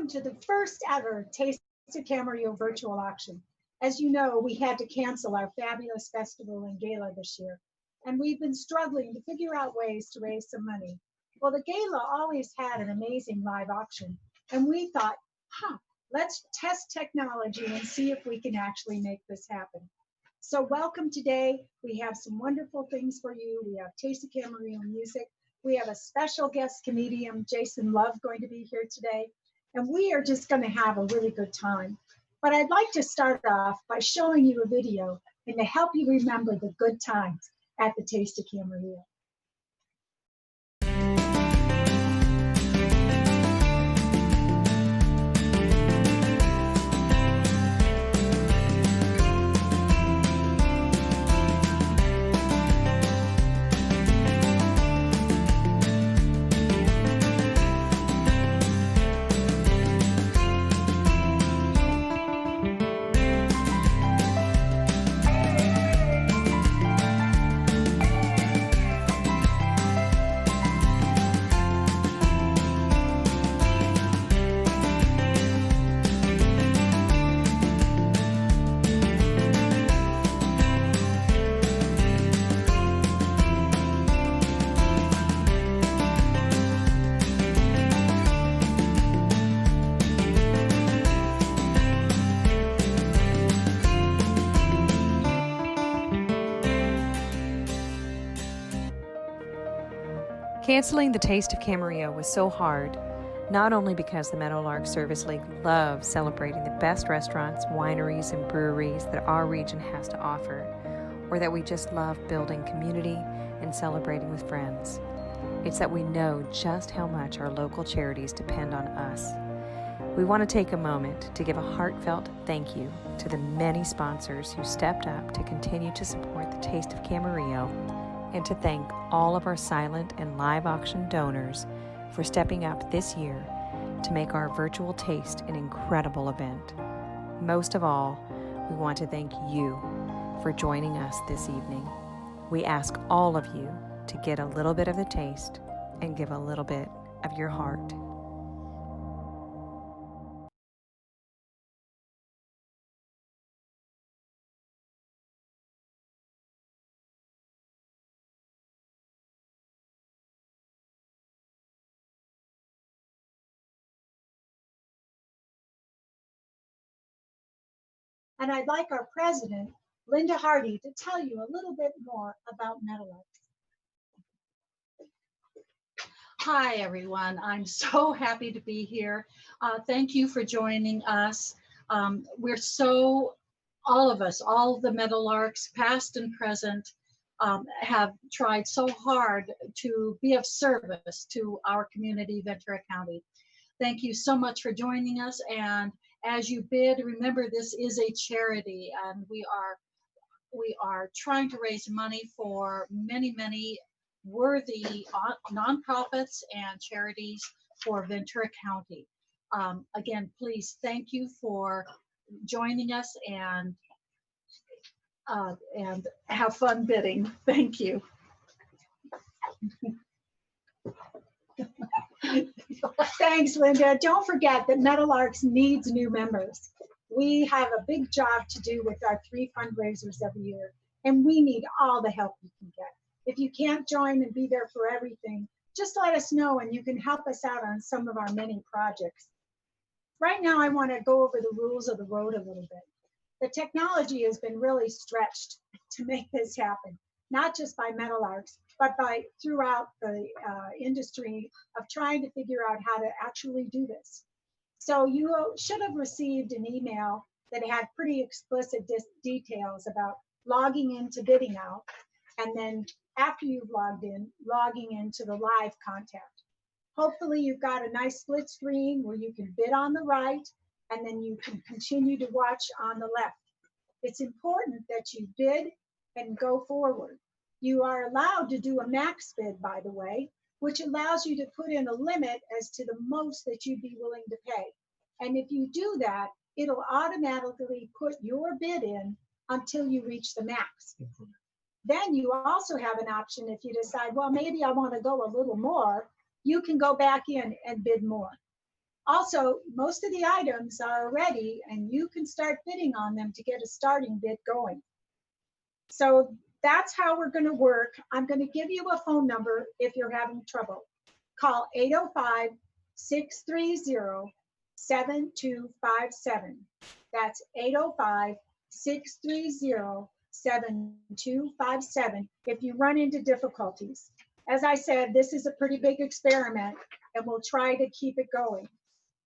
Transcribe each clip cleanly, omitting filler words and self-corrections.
to the first ever Taste of Camarillo virtual auction. As you know, we had to cancel our fabulous festival and gala this year, and we've been struggling to figure out ways to raise some money. Well, the gala always had an amazing live auction, and we thought, let's test technology and see if we can actually make this happen. So welcome today. We have some wonderful things for you. We have Taste of Camarillo music. We have a special guest comedian, Jason Love, going to be here today. And we are just going to have a really good time. But I'd like to start off by showing you a video and to help you remember the good times at the Taste of Camarillo. Canceling the Taste of Camarillo was so hard, not only because the Meadowlark Service League loves celebrating the best restaurants, wineries, and breweries that our region has to offer, or that we just love building community and celebrating with friends. It's that we know just how much our local charities depend on us. We want to take a moment to give a heartfelt thank you to the many sponsors who stepped up to continue to support the Taste of Camarillo, and to thank all of our silent and live auction donors for stepping up this year to make our virtual taste an incredible event. Most of all, we want to thank you for joining us this evening. We ask all of you to get a little bit of the taste and give a little bit of your heart. And I'd like our president, Linda Hardy, to tell you a little bit more about Meadowlark. Hi, everyone. I'm so happy to be here. Thank you for joining us. All of us, all the Meadowlarks, past and present, have tried so hard to be of service to our community, Ventura County. Thank you so much for joining us. And as you bid, remember this is a charity, and we are trying to raise money for many worthy nonprofits and charities for Ventura County. Again, please, thank you for joining us, and have fun bidding. Thank you. Thanks, Linda. Don't forget that Meadowlarks needs new members. We have a big job to do with our 3 fundraisers every year, and we need all the help you can get. If you can't join and be there for everything, just let us know and you can help us out on some of our many projects. Right now, I want to go over the rules of the road a little bit. The technology has been really stretched to make this happen, not just by Meadowlarks, but throughout the industry of trying to figure out how to actually do this. So you should have received an email that had pretty explicit details about logging into Bidding Out, and then after you've logged in, logging into the live contact. Hopefully you've got a nice split screen where you can bid on the right, and then you can continue to watch on the left. It's important that you bid and go forward. You are allowed to do a max bid, by the way, which allows you to put in a limit as to the most that you'd be willing to pay. And if you do that, it'll automatically put your bid in until you reach the max. Then you also have an option if you decide, well, maybe I want to go a little more, you can go back in and bid more. Also, most of the items are ready and you can start bidding on them to get a starting bid going. So that's how we're going to work. I'm going to give you a phone number if you're having trouble. Call 805-630-7257. That's 805-630-7257 if you run into difficulties. As I said, this is a pretty big experiment and we'll try to keep it going.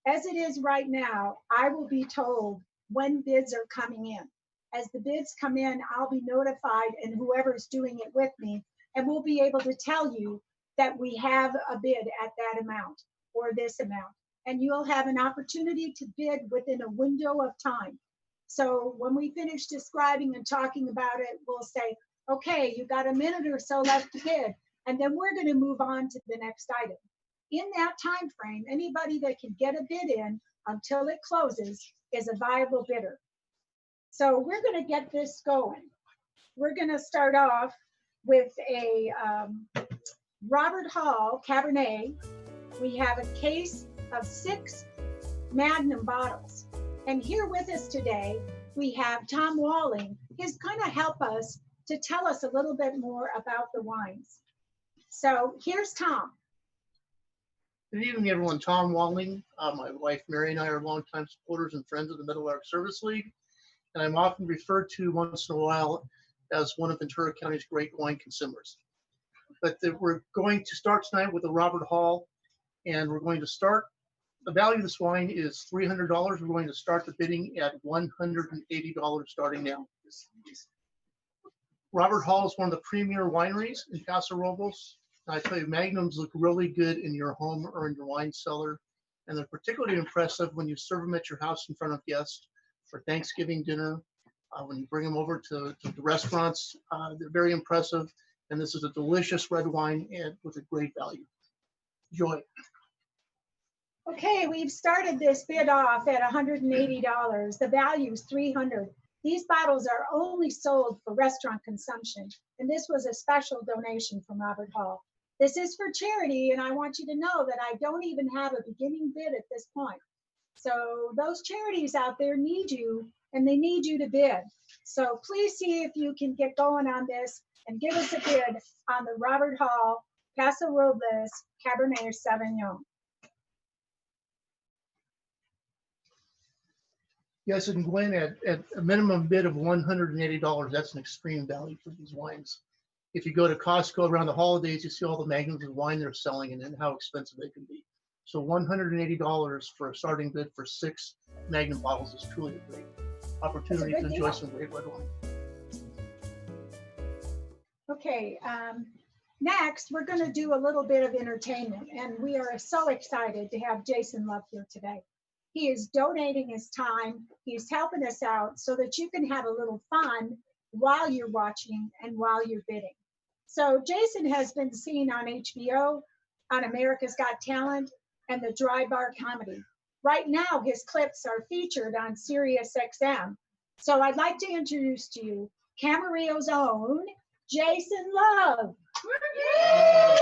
As it is right now, I will be told when bids are coming in. As the bids come in, I'll be notified and whoever's doing it with me, and we'll be able to tell you that we have a bid at that amount or this amount. And you'll have an opportunity to bid within a window of time. So when we finish describing and talking about it, we'll say, okay, you got a minute or so left to bid, and then we're going to move on to the next item. In that time frame, anybody that can get a bid in until it closes is a viable bidder. So we're going to get this going. We're going to start off with a Robert Hall Cabernet. We have a case of 6 Magnum bottles. And here with us today, we have Tom Walling. He's going to help us to tell us a little bit more about the wines. So here's Tom. Good evening, everyone. Tom Walling. My wife, Mary, and I are longtime supporters and friends of the Meadowlark Service League. And I'm often referred to once in a while as one of Ventura County's great wine consumers. But we're going to start tonight with the Robert Hall, and we're going to start, the value of this wine is $300. We're going to start the bidding at $180 starting now. Robert Hall is one of the premier wineries in Paso Robles. I tell you, Magnums look really good in your home or in your wine cellar, and they're particularly impressive when you serve them at your house in front of guests for Thanksgiving dinner. When you bring them over to the restaurants, they're very impressive, and this is a delicious red wine and with a great value. Enjoy. Okay, we've started this bid off at $180. The value is $300. These bottles are only sold for restaurant consumption, and this was a special donation from Robert Hall. This is for charity, and I want you to know that I don't even have a beginning bid at this point. So those charities out there need you, and they need you to bid. So please see if you can get going on this and give us a bid on the Robert Hall Paso Robles Cabernet Sauvignon. Yes, and Gwen, at a minimum bid of $180, that's an extreme value for these wines. If you go to Costco around the holidays, you see all the magnums of wine they're selling and how expensive they can be. So $180 for a starting bid for 6 Magnum bottles is truly a great opportunity to enjoy some great red wine. Okay, next we're going to do a little bit of entertainment, and we are so excited to have Jason Love here today. He is donating his time. He's helping us out so that you can have a little fun while you're watching and while you're bidding. So Jason has been seen on HBO, on America's Got Talent, and the Dry Bar Comedy. Right now, his clips are featured on Sirius XM. So I'd like to introduce to you Camarillo's own Jason Love.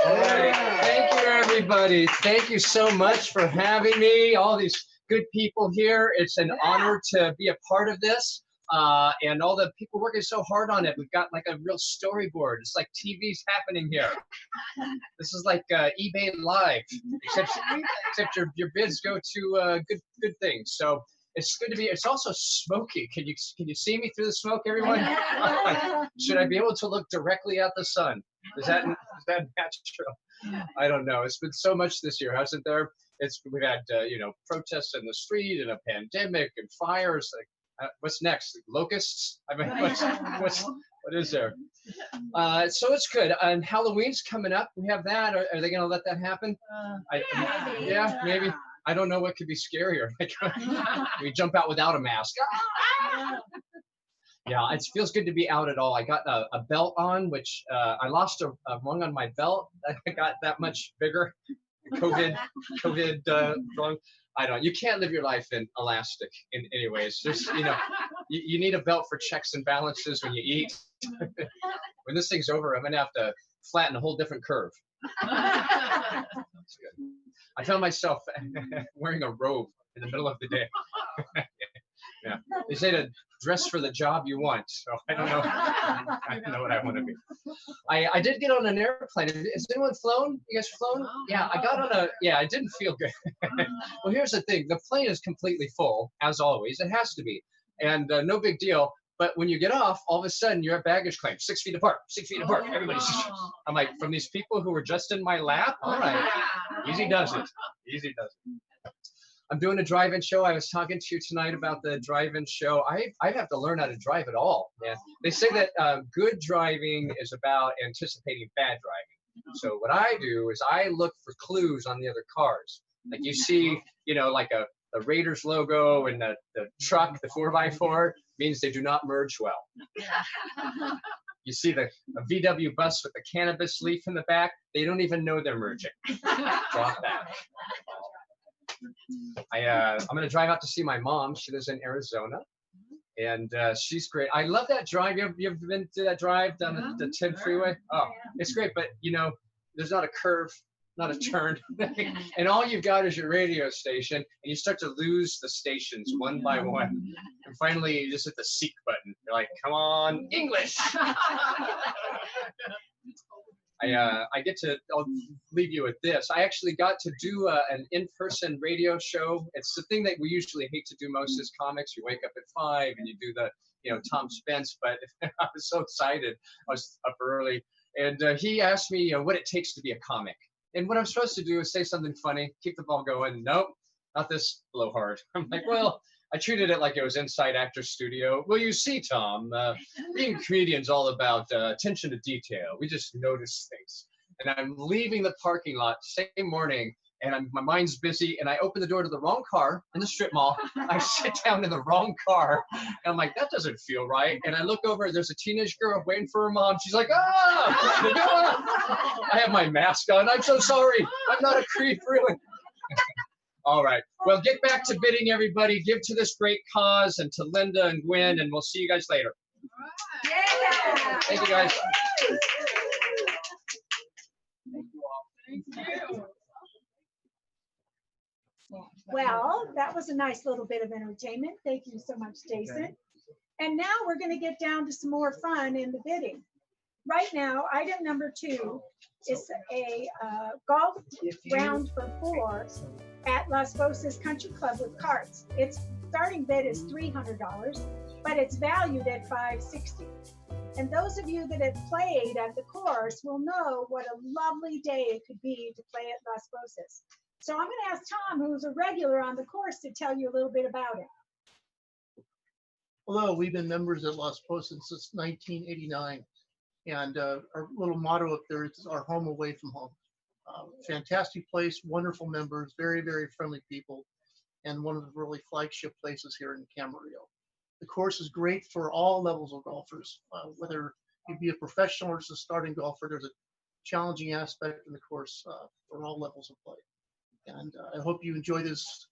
Thank you, everybody. Thank you so much for having me. All these good people here. It's an honor to be a part of this. And all the people working so hard on it. We've got like a real storyboard. It's like TV's happening here. This is like eBay Live, except your bids go to good things. So it's good to be. It's also smoky. Can you see me through the smoke, everyone? Should I be able to look directly at the sun? Is that natural? I don't know. It's been so much this year, hasn't there? We've had protests in the street and a pandemic and fires. Like, what's next? Locusts? I mean, what is there? So it's good. And Halloween's coming up. We have that. Are they going to let that happen? Maybe. Yeah, maybe. I don't know what could be scarier. We jump out without a mask. Yeah, it feels good to be out at all. I got a belt on, which I lost a rung on my belt. I got that much bigger. COVID wrong. I don't. You can't live your life in elastic in any way. It's just you need a belt for checks and balances when you eat. When this thing's over, I'm gonna have to flatten a whole different curve. That's good. I found myself wearing a robe in the middle of the day. Yeah, they say to dress for the job you want, so I don't know. I don't know what I want to be. I did get on an airplane. Has anyone flown? You guys flown? Yeah, I got on a. Yeah, I didn't feel good. Well, here's the thing: the plane is completely full, as always. It has to be, and no big deal. But when you get off, all of a sudden you're at baggage claim, 6 feet apart, 6 feet apart. Everybody's. I'm like, from these people who were just in my lap. All right, easy does it. Easy does it. I'm doing a drive-in show. I was talking to you tonight about the drive-in show. I have to learn how to drive at all, man. They say that good driving is about anticipating bad driving. So what I do is I look for clues on the other cars. Like you see, like a Raiders logo and the truck, the 4x4, means they do not merge well. You see a VW bus with the cannabis leaf in the back, they don't even know they're merging. Drop that. I'm going to drive out to see my mom. She lives in Arizona, and she's great. I love that drive. You ever been to that drive down the 10 freeway? Oh, it's great, but there's not a curve, not a turn, and all you've got is your radio station, and you start to lose the stations one by one, and finally you just hit the seek button. You're like, come on, English. I'll leave you with this. I actually got to do an in-person radio show. It's the thing that we usually hate to do most as comics. You wake up at 5 and you do the, Tom Spence, but I was so excited. I was up early, and he asked me what it takes to be a comic. And what I'm supposed to do is say something funny, keep the ball going. Nope, not this blowhard. I'm like, well, I treated it like it was Inside Actor Studio. Well, you see, Tom, being a comedian's all about attention to detail. We just notice things. And I'm leaving the parking lot same morning, and my mind's busy, and I open the door to the wrong car in the strip mall. I sit down in the wrong car, and I'm like, that doesn't feel right. And I look over, there's a teenage girl waiting for her mom. She's like, I have my mask on. I'm so sorry. I'm not a creep, really. All right. Well, get back to bidding, everybody. Give to this great cause, and to Linda and Gwen, and we'll see you guys later. Yeah. Thank you, guys. Well, that was a nice little bit of entertainment. Thank you so much, Jason. And now we're going to get down to some more fun in the bidding. Right now, item number 2 is a golf round for 4 at Las Bosas Country Club with carts. Its starting bid is $300, but it's valued at $560. And those of you that have played at the course will know what a lovely day it could be to play at Las Bosas. So I'm going to ask Tom, who's a regular on the course, to tell you a little bit about it. Hello, we've been members at Las Posas since 1989. And our little motto up there is our home away from home. Fantastic place, wonderful members, very, very friendly people, and one of the really flagship places here in Camarillo. The course is great for all levels of golfers, whether you be a professional or just a starting golfer. There's a challenging aspect in the course for all levels of play. And I hope you enjoy this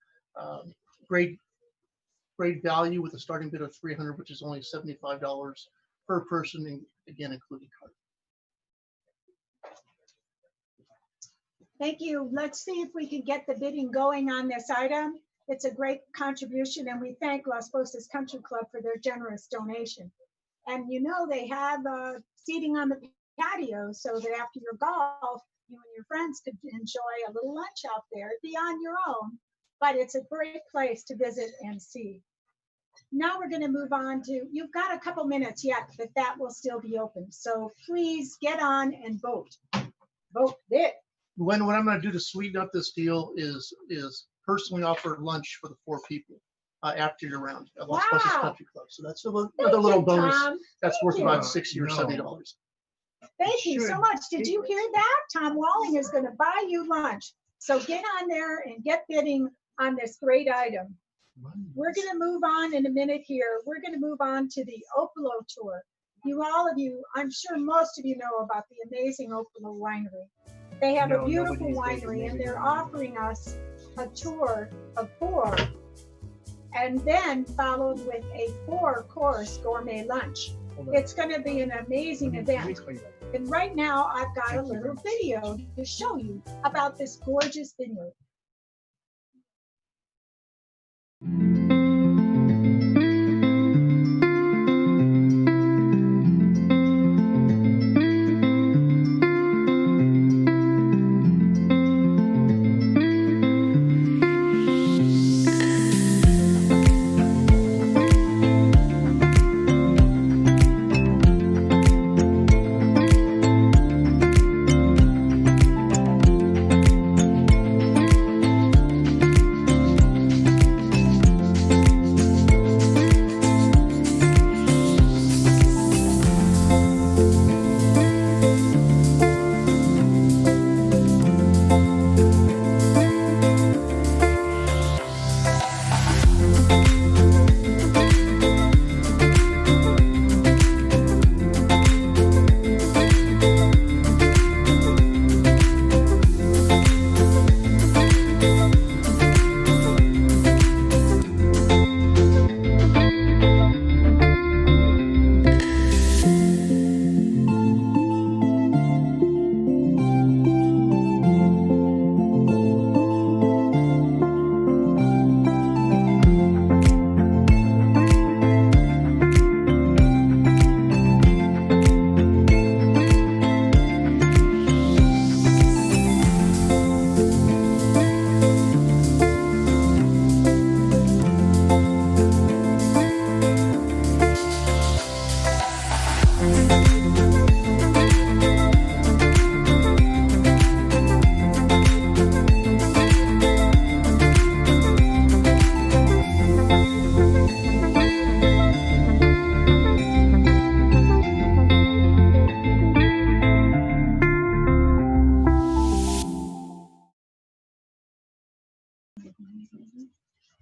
great value with a starting bid of $300, which is only $75 per person, and again, including cart. Thank you. Let's see if we can get the bidding going on this item. It's a great contribution, and we thank Las Bosas Country Club for their generous donation. And they have seating on the patio so that after your golf, you and your friends could enjoy a little lunch out there. It'd be on your own, but it's a great place to visit and see. Now we're going to move on to, you've got a couple minutes yet, but that will still be open. So please get on and vote. Vote bid. What I'm going to do to sweeten up this deal is personally offer lunch for the 4 people after your round at Las Bosas Country Club. So that's another little bonus. Tom. That's Thank worth you. about $60 or $70. Thank you so much. Did you hear that? Tom Walling is going to buy you lunch. So get on there and get bidding on this great item. We're going to move on in a minute here. We're going to move on to the Opalo tour. All of you, I'm sure most of you know about the amazing Opalo winery. They have a beautiful winery, and they're offering us a tour of 4, and then followed with a 4-course gourmet lunch. It's going to be an amazing event. And right now, I've got a little video to show you about this gorgeous vineyard.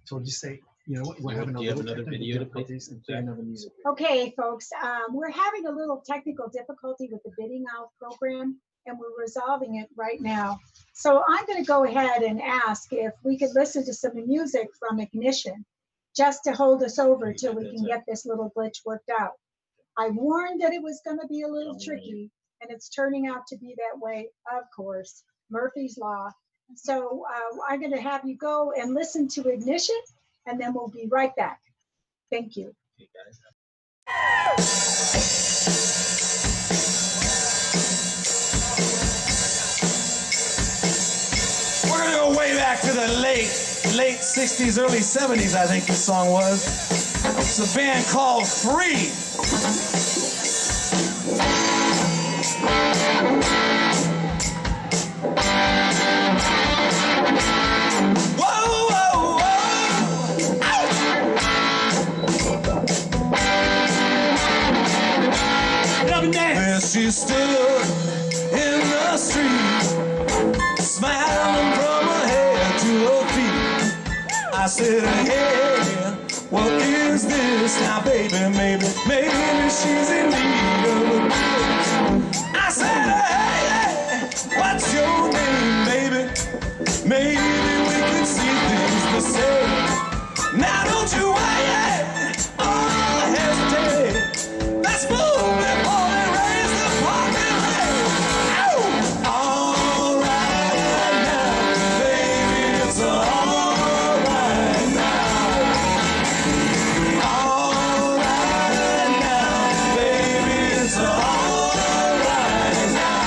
So we'll just say, you know what, we're having a Do you have little another technical video to play? difficulties and play another music. Okay, folks, we're having a little technical difficulty with the bidding out program, and we're resolving it right now. So I'm going to go ahead and ask if we could listen to some music from Ignition, just to hold us over till we can get this little glitch worked out. I warned that it was going to be a little tricky, and it's turning out to be that way, of course. Murphy's Law. So I'm going to have you go and listen to Ignition, and then we'll be right back. Thank you. We're gonna go way back to the late 60s, early 70s, I think the song was. It's a band called Free. Whoa, whoa, whoa. Ow. There she stood in the street, smiling from her head to her feet. I said, hey, what is this now, baby? Maybe she's in need of a kiss. I said, hey, what's your name, baby? Maybe we can see things the same. Now don't you wait, or hesitate. Let's move before they raise the parking rate. All right now, baby, it's all right now. All right now, baby, it's all right now.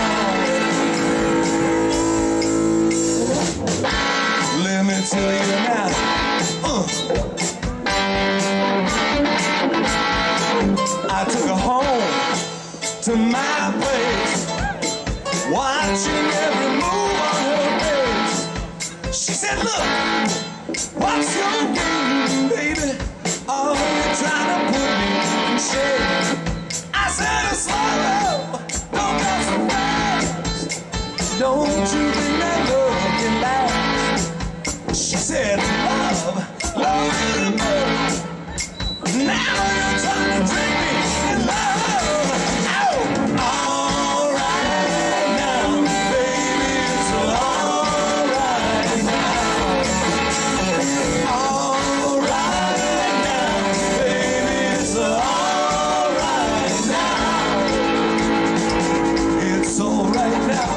Let me tell you now. I took her home to my place, watching every move on her face. She said, look, what's your game, baby? Oh, you're trying to put me in shame. I said, slow, don't go so fast. Don't you think that love can last? She said, love, love is love. Now you're trying to drink me in love. All right now, baby, it's all right now. All right now, baby, it's all right now. It's all right now.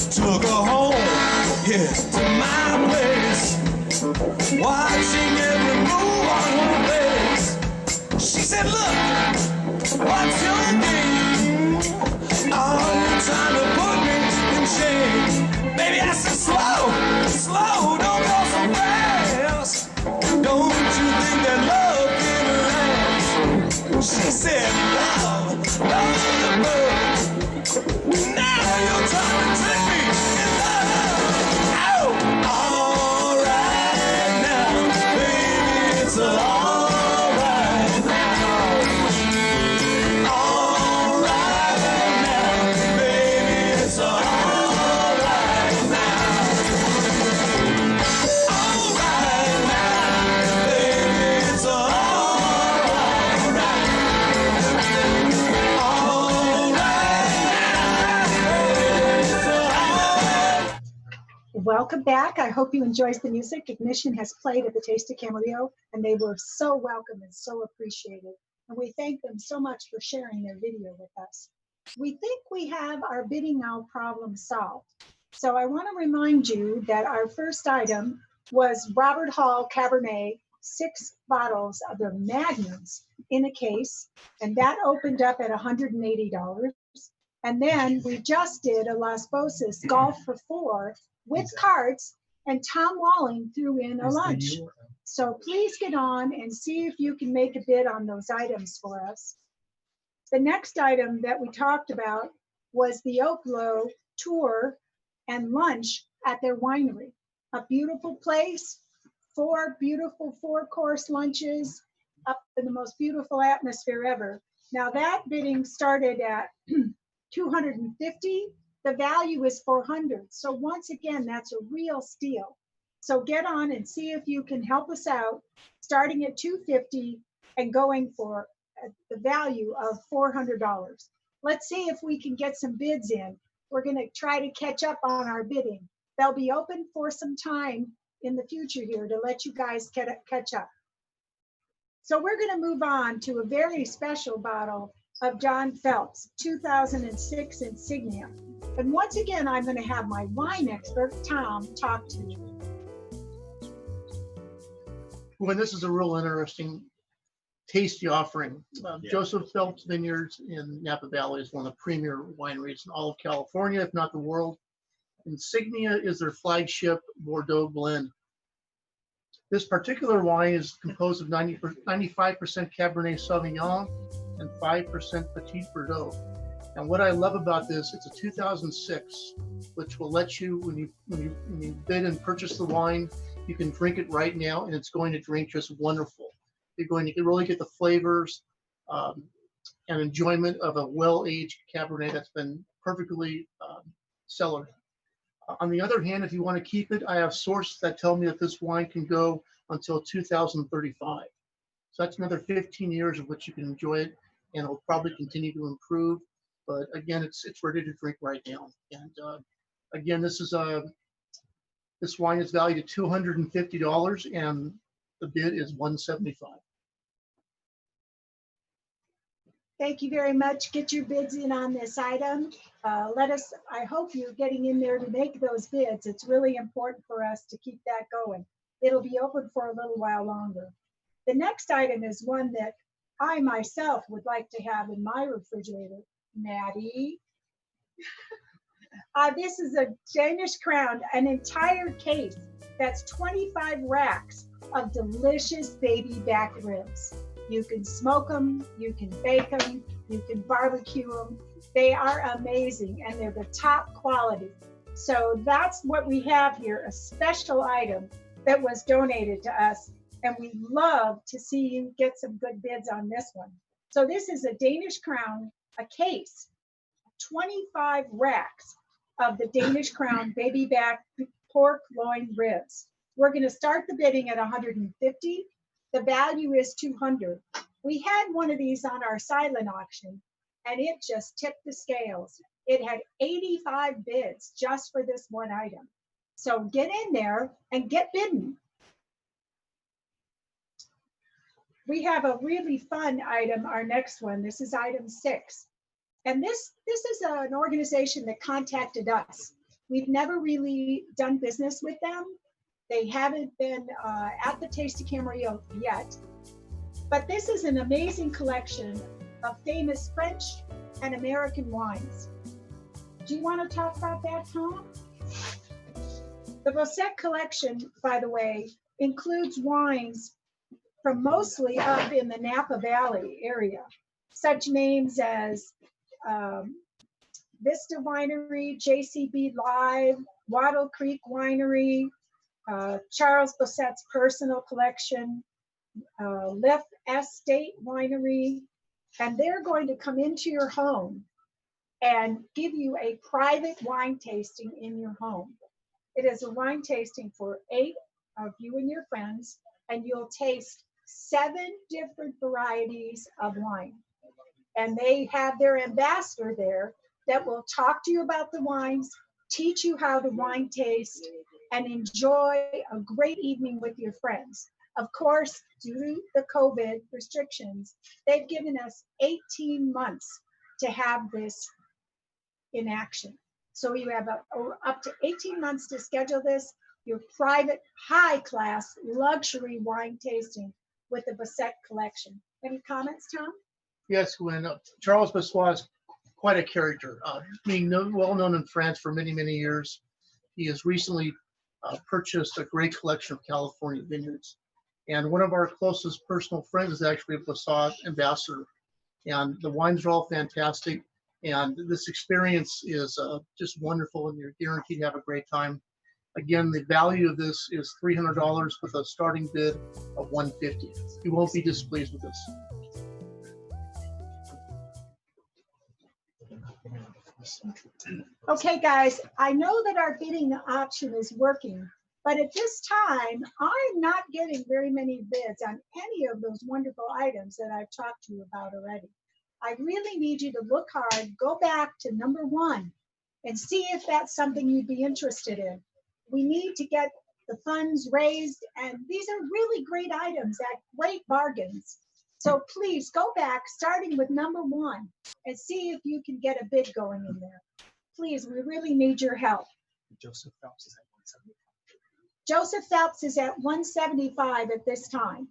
Took her home, yeah, to my place, watching every move on her face. She said, look, what's your game? Oh, you're trying to put me in shame. Baby, I said, slow get down, down the road. Now you're trying to trick me in love. Oh, all right now, baby, it's all right now. All right now, baby, it's all right now. All right now, baby, it's all right. All right now, it's all right. Welcome back. I hope you enjoyed the music. Ignition has played at the Taste of Camarillo, and they were so welcome and so appreciated. And we thank them so much for sharing their video with us. We think we have our bidding now problem solved. So I want to remind you that our first item was Robert Hall Cabernet, 6 bottles of the Magnums in a case, and that opened up at $180. And then we just did a Las Bosas Golf for 4 with cards, and Tom Walling threw in a lunch. So please get on and see if you can make a bid on those items for us. The next item that we talked about was the Oklo tour and lunch at their winery. A beautiful place, 4 beautiful 4-course lunches up in the most beautiful atmosphere ever. Now that bidding started at $250. The value is $400. So once again, that's a real steal. So get on and see if you can help us out, starting at $250 and going for the value of $400. Let's see if we can get some bids in. We're going to try to catch up on our bidding. They'll be open for some time in the future here to let you guys catch up. So we're going to move on to a very special bottle of John Phelps 2006 Insignia. And once again, I'm going to have my wine expert, Tom, talk to you. Well, this is a real interesting, tasty offering. Joseph Phelps Vineyards in Napa Valley is one of the premier wineries in all of California, if not the world. Insignia is their flagship Bordeaux blend. This particular wine is composed of 95% Cabernet Sauvignon and 5% Petit Verdot. And what I love about this, it's a 2006, which will let you, when you bid and purchase the wine, you can drink it right now, and it's going to drink just wonderful. You're going to really get the flavors and enjoyment of a well-aged Cabernet that's been perfectly cellared. On the other hand, if you want to keep it, I have sources that tell me that this wine can go until 2035. So that's another 15 years of which you can enjoy it, and it will probably continue to improve. But again, it's ready to drink right now. And again, this wine is valued at $250, and the bid is $175. Thank you very much. Get your bids in on this item. I hope you're getting in there to make those bids. It's really important for us to keep that going. It'll be open for a little while longer. The next item is one that I myself would like to have in my refrigerator. Maddie. This is a Danish Crown, an entire case. That's 25 racks of delicious baby back ribs. You can smoke them, you can bake them, you can barbecue them. They are amazing, and they're the top quality. So that's what we have here, a special item that was donated to us, and we'd love to see you get some good bids on this one. So this is a Danish Crown, a case, 25 racks of the Danish Crown baby back pork loin ribs. We're going to start the bidding at $150. The value is $200. We had one of these on our silent auction, and it just tipped the scales. It had 85 bids just for this one item. So get in there and get bidding. We have a really fun item, our next one. This is item 6. And this is an organization that contacted us. We've never really done business with them. They haven't been at the Taste of Camarillo yet. But this is an amazing collection of famous French and American wines. Do you want to talk about that, Tom? The Bosset collection, by the way, includes wines from mostly up in the Napa Valley area. such names as Vista Winery, JCB Live, Wattle Creek Winery, Charles Bossette's personal collection, Liff Estate Winery, and they're going to come into your home and give you a private wine tasting in your home. It is a wine tasting for 8 of you and your friends, and you'll taste 7 different varieties of wine. And they have their ambassador there that will talk to you about the wines, teach you how to wine taste, and enjoy a great evening with your friends. Of course, due to the COVID restrictions, they've given us 18 months to have this in action. So you have up to 18 months to schedule this, your private, high-class, luxury wine tasting with the Bossette collection. Any comments, Tom? Yes, Gwen. Charles Bossois is quite a character, being well known in France for many, many years. He has recently purchased a great collection of California vineyards. And one of our closest personal friends is actually a Bossois ambassador. And the wines are all fantastic. And this experience is just wonderful, and you're guaranteed to have a great time. Again, the value of this is $300 with a starting bid of $150. You won't be displeased with this. Okay, guys, I know that our bidding option is working, but at this time, I'm not getting very many bids on any of those wonderful items that I've talked to you about already. I really need you to look hard, go back to number 1, and see if that's something you'd be interested in. We need to get the funds raised, and these are really great items at great bargains. So please go back, starting with number 1, and see if you can get a bid going in there. Please, we really need your help. Joseph Phelps is at 175. Joseph Phelps is at 175 at this time.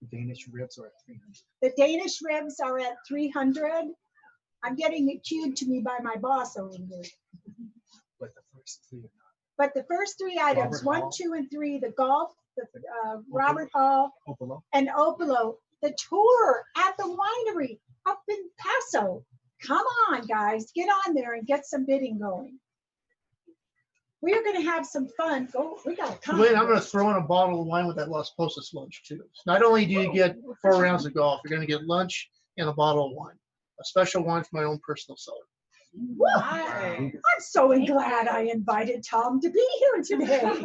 The Danish ribs are at 300. The Danish ribs are at 300. I'm getting it cued to me by my boss over here. But the first 3 are not. But the first 3 items, Robert 1, Hall. 2, and 3, the golf, the Robert Hall, Opolo. and Opolo, the tour at the winery up in Paso. Come on, guys, get on there and get some bidding going. We are going to have some fun. Go, we got to come. Gwen, I'm going to throw in a bottle of wine with that Las Posas lunch too. Not only do you get 4 rounds of golf, you're going to get lunch and a bottle of wine, a special wine from my own personal cellar. I'm so glad I invited Tom to be here today.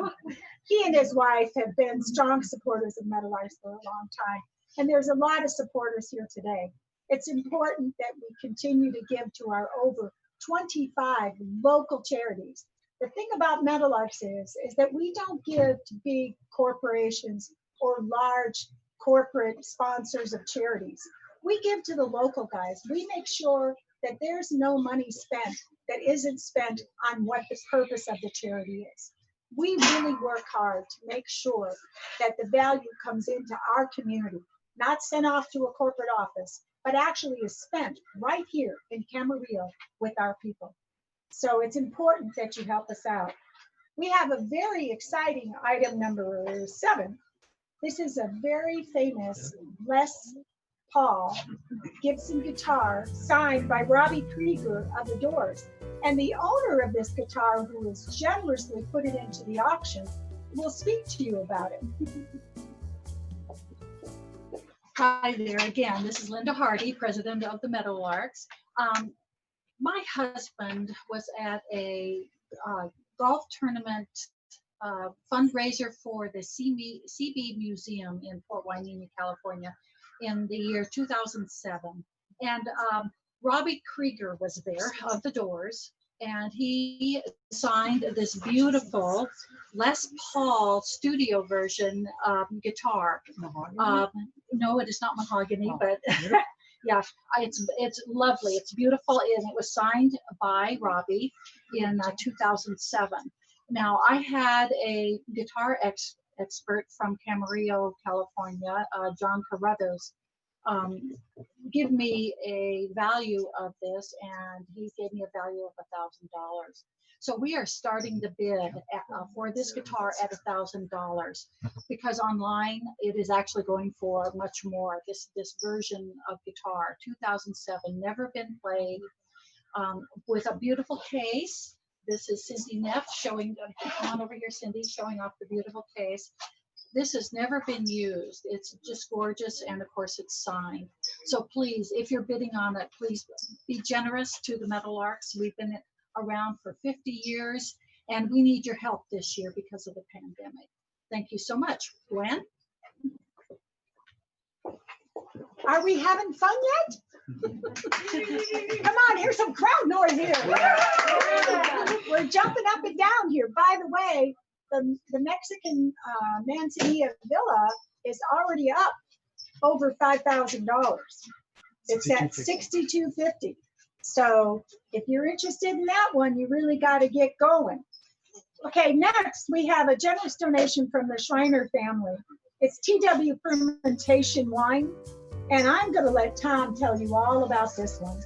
He and his wife have been strong supporters of Meadowlark for a long time, and there's a lot of supporters here today. It's important that we continue to give to our over 25 local charities. The thing about Meadowlarks is that we don't give to big corporations or large corporate sponsors of charities. We give to the local guys. We make sure that there's no money spent that isn't spent on what the purpose of the charity is. We really work hard to make sure that the value comes into our community, not sent off to a corporate office, but actually is spent right here in Camarillo with our people. So it's important that you help us out. We have a very exciting item number 7. This is a very famous Les Paul Gibson guitar signed by Robbie Krieger of the Doors. And the owner of this guitar, who has generously put it into the auction, will speak to you about it. Hi there again. This is Linda Hardy, president of the Meadowlarks. My husband was at a golf tournament fundraiser for the CB Museum in Fort Hueneme, California in the year 2007. And Robbie Krieger was there of the Doors, and he signed this beautiful Les Paul studio version guitar. No, it is not mahogany, but yeah, it's lovely. It's beautiful, and it was signed by Robbie in 2007. Now, I had a guitar expert from Camarillo, California, John Carruthers, give me a value of this, and he gave me a value of $1,000. So we are starting the bid for this guitar at $1,000, because online it is actually going for much more. This version of guitar, 2007, never been played, with a beautiful case. This is Cindy Neff showing. Come on over here, Cindy, showing off the beautiful case. This has never been used. It's just gorgeous, and of course it's signed. So please, if you're bidding on it, please be generous to the Meadowlarks. We've been around for 50 years, and we need your help this year because of the pandemic. Thank you so much. Gwen? Are we having fun yet? Come on, here's some crowd noise here. We're jumping up and down here. By the way, the Mexican Manzanilla Villa is already up over $5,000. It's at $6,250. So if you're interested in that one, you really got to get going. Okay, next we have a generous donation from the Schreiner family. It's TW Fermentation Wine, and I'm going to let Tom tell you all about this one.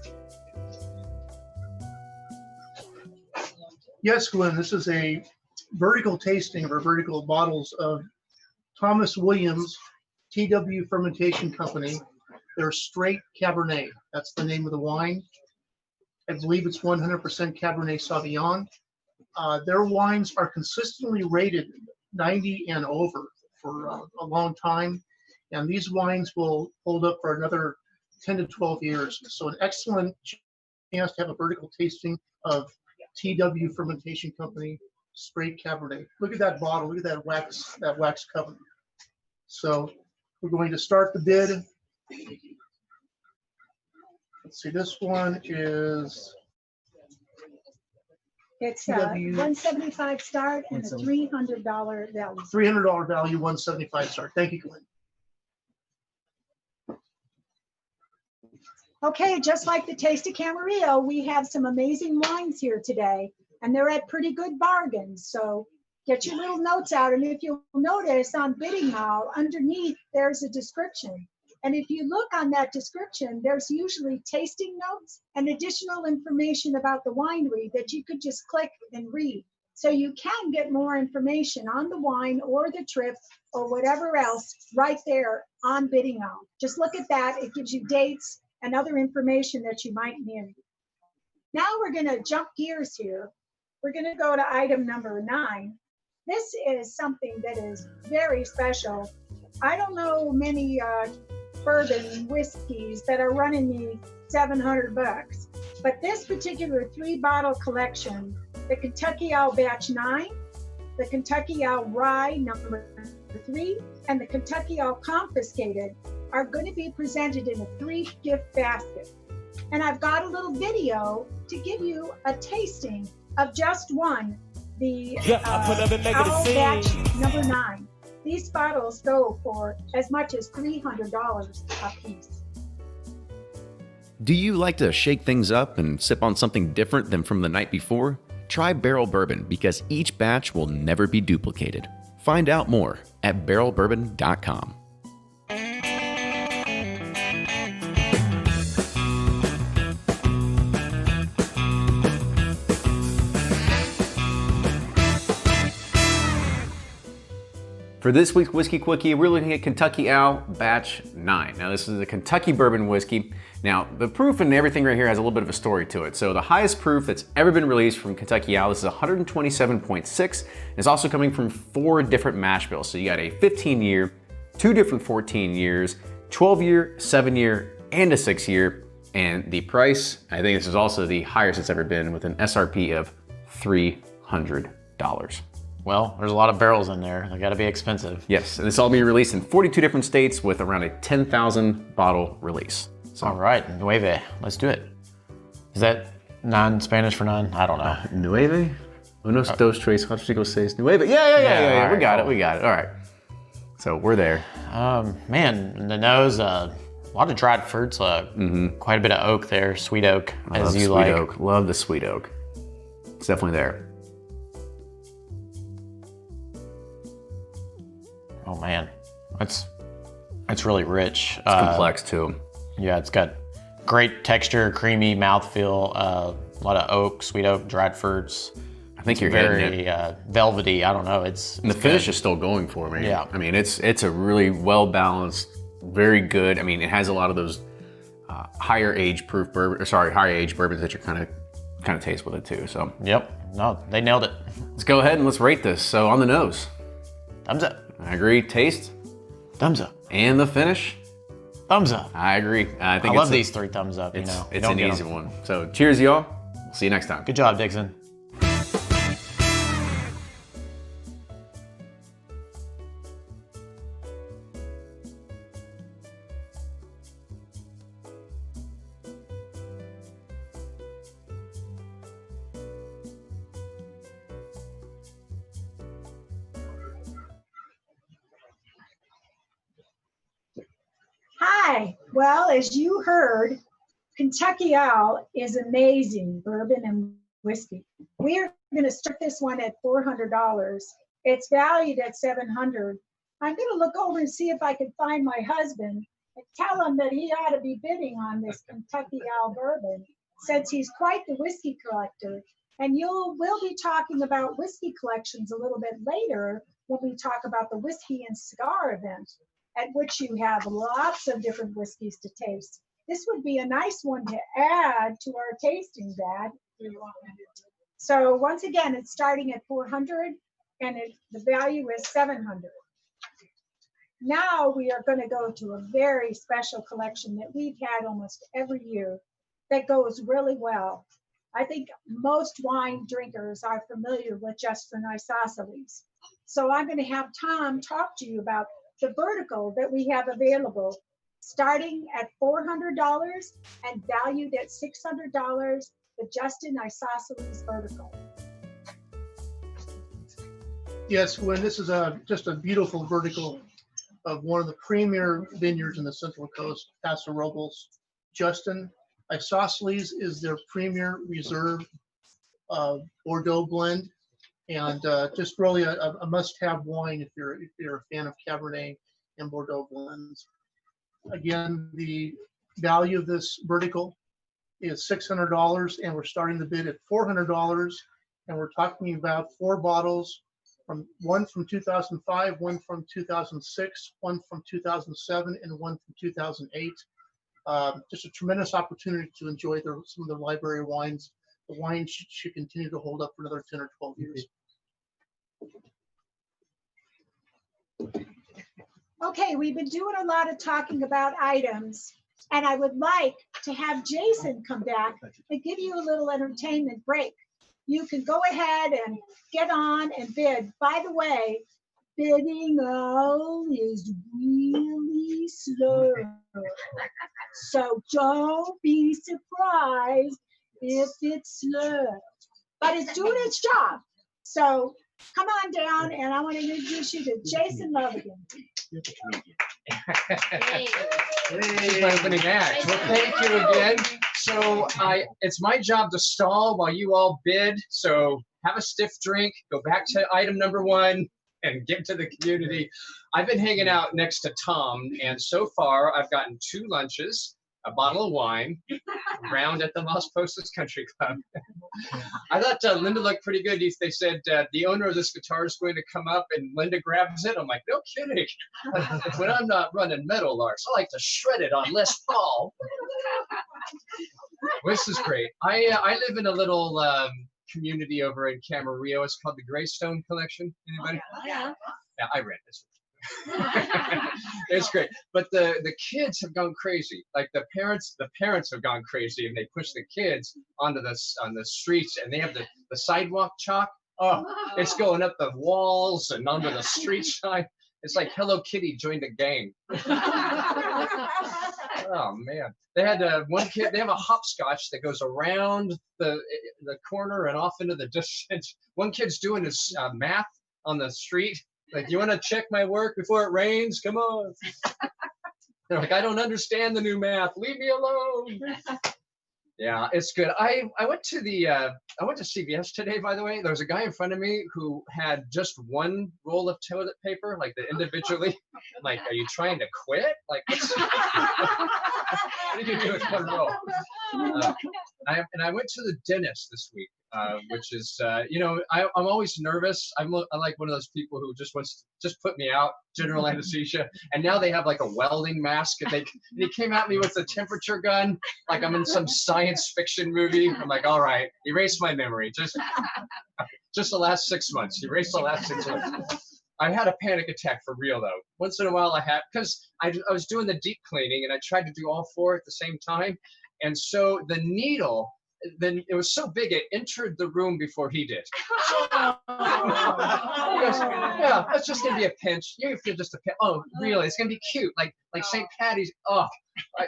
Yes, Glenn, this is a vertical tasting of our vertical bottles of Thomas Williams TW Fermentation Company. They're straight Cabernet. That's the name of the wine. I believe it's 100% Cabernet Sauvignon. Their wines are consistently rated 90 and over for a long time. And these wines will hold up for another 10 to 12 years. So an excellent chance to have a vertical tasting of TW Fermentation Company straight Cabernet. Look at that bottle. Look at that wax cover. So we're going to start the bid. Let's see, this one is It's a $175 start and a $300 value. $300 value, $175 start. Thank you, Glenn. Okay, just like the Taste of Camarillo, we have some amazing wines here today, and they're at pretty good bargains. So get your little notes out, and if you'll notice on Bidding Now, underneath there's a description. And if you look on that description, there's usually tasting notes and additional information about the winery that you could just click and read. So you can get more information on the wine or the trip or whatever else right there on Bidding Now. Just look at that. It gives you dates and other information that you might need. Now we're going to jump gears here. We're going to go to item number 9. This is something that is very special. I don't know many bourbon whiskeys that are running me $700, but this particular 3-bottle collection, the Kentucky Owl Batch 9, the Kentucky Owl Rye number 3, and the Kentucky Owl Confiscated are going to be presented in a 3-gift basket. And I've got a little video to give you a tasting of just one, the Owl Batch number 9. These bottles go for as much as $300 a piece. Do you like to shake things up and sip on something different than from the night before? Try Barrel Bourbon, because each batch will never be duplicated. Find out more at barrelbourbon.com. For this week's Whiskey Quickie, we're looking at Kentucky Owl Batch 9. Now, this is a Kentucky bourbon whiskey. Now, the proof and everything right here has a little bit of a story to it. So the highest proof that's ever been released from Kentucky Owl, this is 127.6. It's also coming from 4 different mash bills. So you got a 15-year, 2 different 14 years, 12-year, 7-year, and a 6-year. And the price, I think this is also the highest it's ever been, with an SRP of $300. Well, there's a lot of barrels in there. They gotta be expensive. Yes, and this all being released in 42 different states with around a 10,000 bottle release. So, all right, nueve, let's do it. Is that Spanish for none? I don't know. Nueve? Unos, dos, tres, cuatro, cinco, seis, nueve. Yeah. Right, We got it. All right. So we're there. Man, the nose, a lot of dried fruits, quite a bit of oak there, sweet oak, as you like. Oak. Love the sweet oak. It's definitely there. Oh man, It's really rich. It's complex too. Yeah, it's got great texture, creamy mouthfeel, a lot of oak, sweet oak, dried fruits. I think you're Very hitting it. velvety. I don't know. It's And the finish is still going for me. Yeah. I mean, it's a really well balanced, very good. I mean, it has a lot of those higher age bourbons that you're kind of taste with it too. So Yep. No, they nailed it. let's go ahead and let's rate this. So on the nose, Thumbs up. I agree. Taste Thumbs up. and the finish, Thumbs up. I agree. I think I love it's these 3 thumbs up. It's, You it's don't an get easy 'em. one. So cheers, y'all. We'll see you next time. Good job, Dixon. Hi. Well, as you heard, Kentucky Owl is amazing bourbon and whiskey. We're going to start this one at $400. It's valued at $700. I'm going to look over and see if I can find my husband and tell him that he ought to be bidding on this Kentucky Owl bourbon, since he's quite the whiskey collector. And we'll be talking about whiskey collections a little bit later when we talk about the whiskey and cigar event, at which you have lots of different whiskeys to taste. This would be a nice one to add to our tasting bag. So once again, it's starting at $400 and the value is $700. Now we are going to go to a very special collection that we've had almost every year that goes really well. I think most wine drinkers are familiar with Just for Isosceles. So I'm going to have Tom talk to you about the vertical that we have available, starting at $400 and valued at $600, the Justin Isosceles vertical. Yes, Gwen, this is just a beautiful vertical of one of the premier vineyards in the Central Coast, Paso Robles. Justin Isosceles is their premier reserve Bordeaux blend, and just really a must-have wine if you're a fan of Cabernet and Bordeaux blends. Again, the value of this vertical is $600, and we're starting the bid at $400, and we're talking about 4 bottles, one from 2005, one from 2006, one from 2007, and one from 2008. Just a tremendous opportunity to enjoy some of the library wines. The wine should continue to hold up for another 10 or 12 years. Okay, we've been doing a lot of talking about items, and I would like to have Jason come back and give you a little entertainment break. You can go ahead and get on and bid. By the way, bidding all is really slow. So don't be surprised if it's slow. But it's doing its job. So come on down, and I want to introduce you to Jason Lovigan. This is my opening act. Well, thank you again. So it's my job to stall while you all bid. So have a stiff drink, go back to item number 1, and get to the community. I've been hanging out next to Tom, and so far I've gotten 2 lunches, a bottle of wine, round at the Las Postas Country Club. I thought Linda looked pretty good. They said the owner of this guitar is going to come up and Linda grabs it. I'm like, no kidding. When I'm not running Meadowlarks, I like to shred it on Les Paul. This is great. I live in a little community over in Camarillo. It's called the Greystone Collection. Anybody? Yeah. Yeah, I read this. It's great, but the kids have gone crazy. Like the parents have gone crazy, and they push the kids on the streets, and they have the sidewalk chalk. Oh, it's going up the walls and onto the street sign. It's like Hello Kitty joined a gang. Oh man, they had one kid. They have a hopscotch that goes around the corner and off into the distance. One kid's doing his math on the street. Like, you want to check my work before it rains? Come on. They're like, I don't understand the new math. Leave me alone. Yeah, it's good. I went to the I went to CVS today, by the way. There was a guy in front of me who had just one roll of toilet paper, like the individually. I'm like, are you trying to quit? Like, what did you do with one roll? I went to the dentist this week, which is you know, I'm always nervous. I like one of those people who just wants to just put me out, general anesthesia. And now they have like a welding mask, and he came at me with a temperature gun, like I'm in some science fiction movie. I'm like, all right, erase my memory, just the last 6 months. Erase the last 6 months. I had a panic attack for real though. Once in a while I had, because I was doing the deep cleaning and I tried to do all four at the same time. And so the needle, then it was so big it entered the room before he did. He goes, yeah, that's just gonna be a pinch. You feel just a pinch. Oh, really? It's gonna be cute, like St. Patty's. Oh,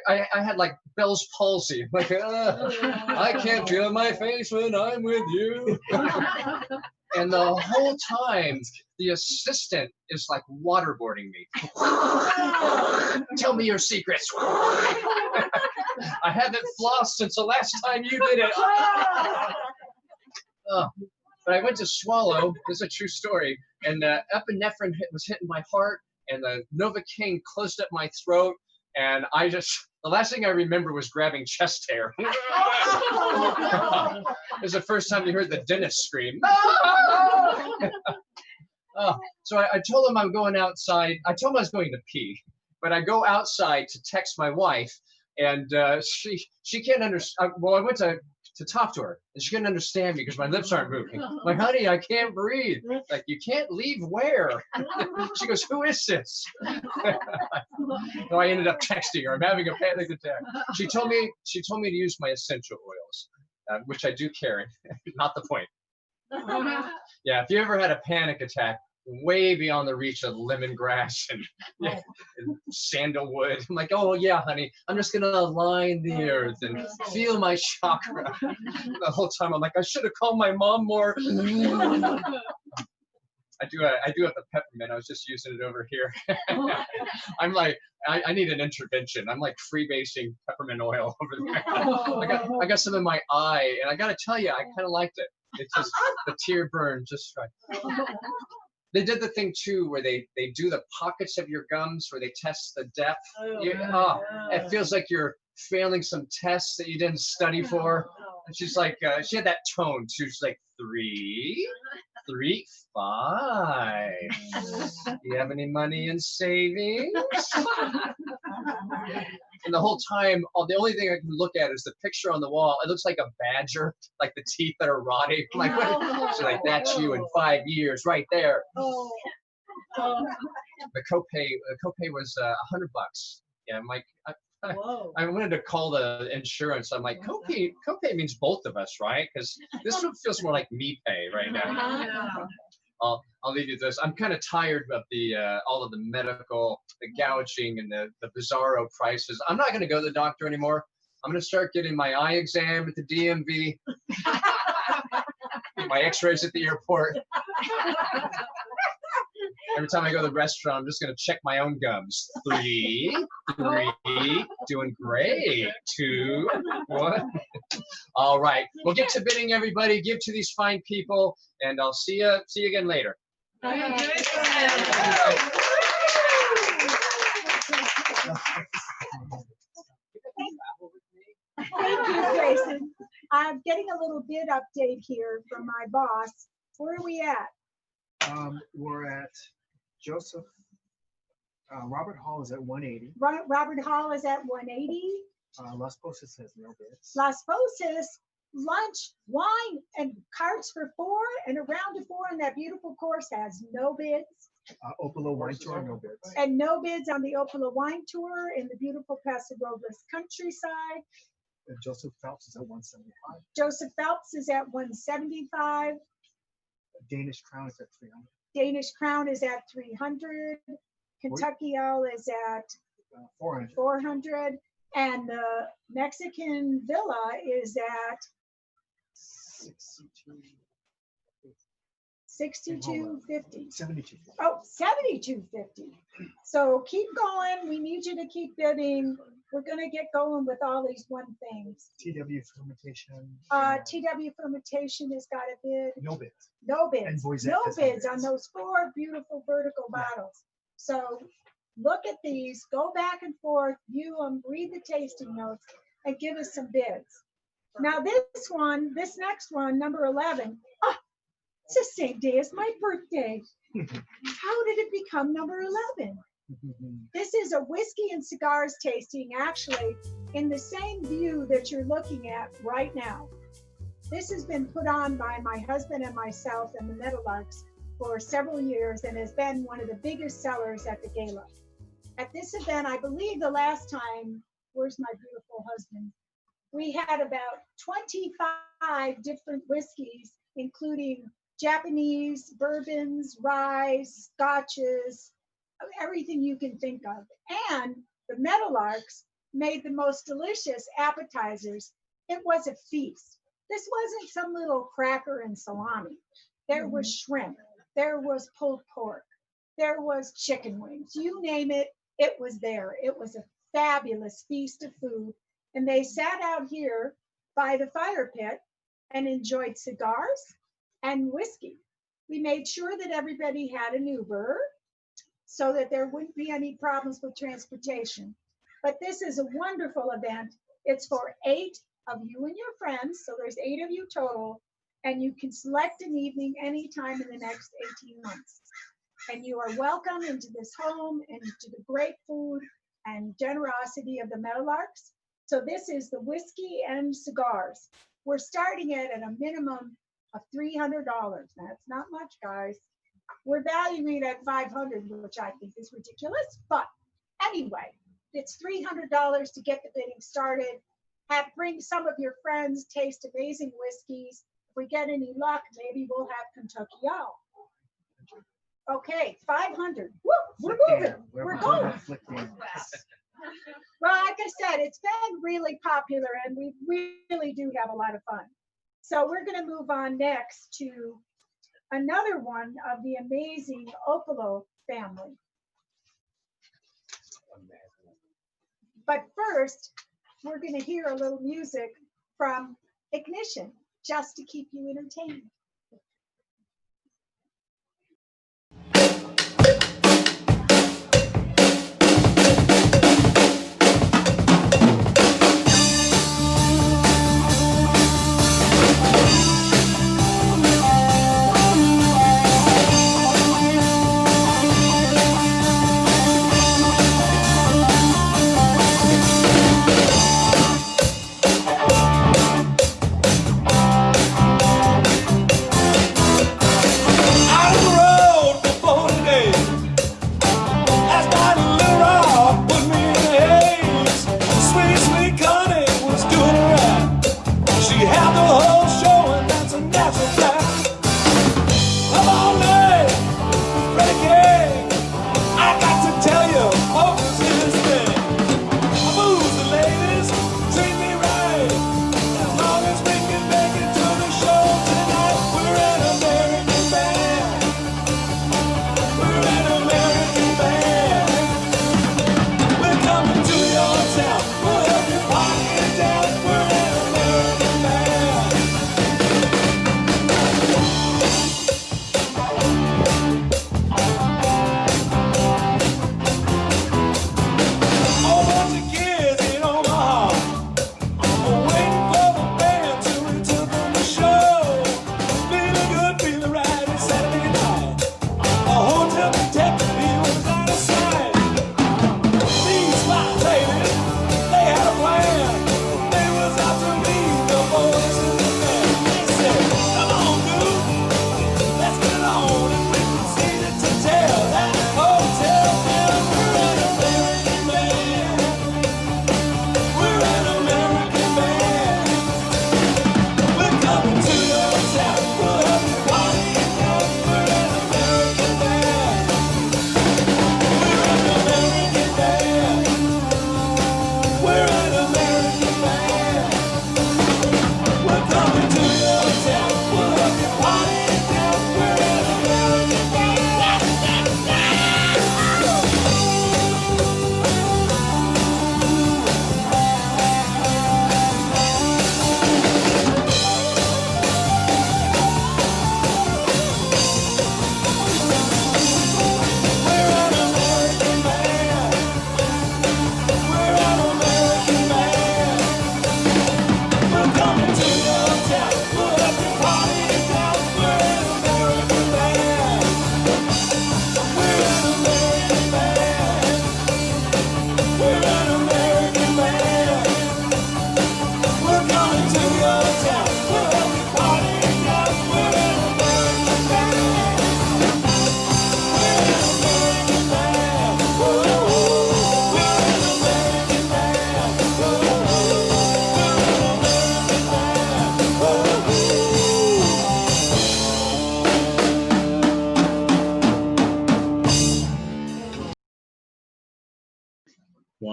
I had like Bell's palsy. Like, I can't feel my face when I'm with you. And the whole time, the assistant is like waterboarding me. Tell me your secrets. I haven't flossed since the last time you did it. But I went to swallow. This is a true story. And epinephrine was hitting my heart, and the Novocaine closed up my throat. And the last thing I remember was grabbing chest hair. It was the first time you heard the dentist scream. So I told him I'm going outside. I told him I was going to pee, but I go outside to text my wife, and she can't understand. Well, I went to talk to her, and she couldn't understand me because my lips aren't moving. I'm like, honey, I can't breathe. Like, you can't leave where? She goes, who is this? So I ended up texting her. I'm having a panic attack. She told me to use my essential oils, which I do carry. Not the point. Yeah, if you ever had a panic attack, way beyond the reach of lemongrass and sandalwood. I'm like, oh yeah, honey, I'm just gonna align the earth and feel my chakra. The whole time I'm like, I should have called my mom more. I do have the peppermint. I was just using it over here. I'm like, I need an intervention. I'm like freebasing peppermint oil over there. I got some in my eye, and I gotta tell you, I kind of liked it. It's just the tear burn just right. They did the thing too where they do the pockets of your gums where they test the depth. It feels like you're failing some tests that you didn't study for. And she's like, she had that tone. She was like, 3, 5. Do you have any money in savings? And the whole time, the only thing I can look at is the picture on the wall. It looks like a badger, like the teeth that are rotting. Like, so like, that's you in 5 years, right there. The copay was $100. Yeah, I'm like, I wanted to call the insurance. I'm like, copay means both of us, right? Because this one feels more like me pay right now. I'll leave you this. I'm kind of tired of all of the medical, the gouging, and the bizarro prices. I'm not going to go to the doctor anymore. I'm going to start getting my eye exam at the DMV, my X-rays at the airport. Every time I go to the restaurant, I'm just going to check my own gums. 3, doing great. 2, 1. All right, we'll get to bidding, everybody. Give to these fine people, and I'll see you again later. Thank you, Jason. I'm getting a little bid update here from my boss. Where are we at? We're at Joseph. Robert Hall is at 180. Robert Hall is at 180. Las Posas has no bids. Las Posas, lunch, wine, and carts for 4 and a round of 4 on that beautiful course has no bids. Opala Wine Tour, no bids. And no bids on the Opala Wine Tour in the beautiful Paso Robles countryside. And Joseph Phelps is at 175. Joseph Phelps is at 175. Danish Crown is at 300. Danish Crown is at 300. Kentucky Owl is at 400. And the Mexican Villa is at 6250. 72. Oh, 7250. So keep going. We need you to keep bidding. We're gonna get going with all these one things. TW fermentation. TW fermentation has got a bid. No bids. No And bids. Voisette No has had bids on bids. those 4 beautiful vertical bottles. So look at these, go back and forth, view them, read the tasting notes, and give us some bids. Now this next one, number 11, it's the same day as my birthday. How did it become number 11? This is a whiskey and cigars tasting, actually, in the same view that you're looking at right now. This has been put on by my husband and myself and the Meadowlarks for several years and has been one of the biggest sellers at the gala. At this event, I believe the last time, where's my beautiful husband? We had about 25 different whiskeys, including Japanese, bourbons, rye, scotches, everything you can think of. And the Meadowlarks made the most delicious appetizers. It was a feast. This wasn't some little cracker and salami. There was shrimp, there was pulled pork, there was chicken wings, you name it, it was there. It was a fabulous feast of food. And they sat out here by the fire pit and enjoyed cigars and whiskey. We made sure that everybody had an Uber so that there wouldn't be any problems with transportation. But this is a wonderful event. It's for 8 of you and your friends, so there's 8 of you total, and you can select an evening anytime in the next 18 months. And you are welcome into this home and to the great food and generosity of the Meadowlarks. So this is the whiskey and cigars. We're starting it at a minimum of $300. That's not much, guys. We're valuing it at $500, which I think is ridiculous. But anyway, it's $300 to get the bidding started. Bring some of your friends, taste amazing whiskeys. If we get any luck, maybe we'll have Kentucky Owl. Okay, 500. Woo, we're moving. We're going. Well, like I said, it's been really popular and we really do have a lot of fun. So we're going to move on next to another one of the amazing Opolo family. But first, we're going to hear a little music from Ignition, just to keep you entertained.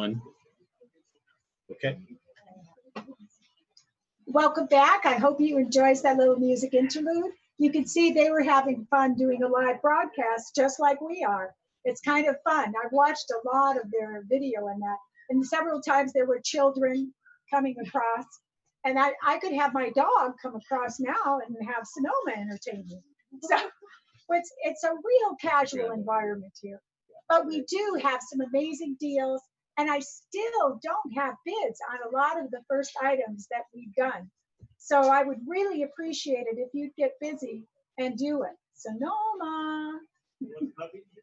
fun. Okay. Welcome back. I hope you enjoyed that little music interlude. You can see they were having fun doing a live broadcast just like we are. It's kind of fun. I've watched a lot of their video and that, and several times there were children coming across, and I could have my dog come across now and have Sonoma entertain me. So it's a real casual environment here. But we do have some amazing deals, and I still don't have bids on a lot of the first items that we've done. So I would really appreciate it if you'd get busy and do it. Sonoma.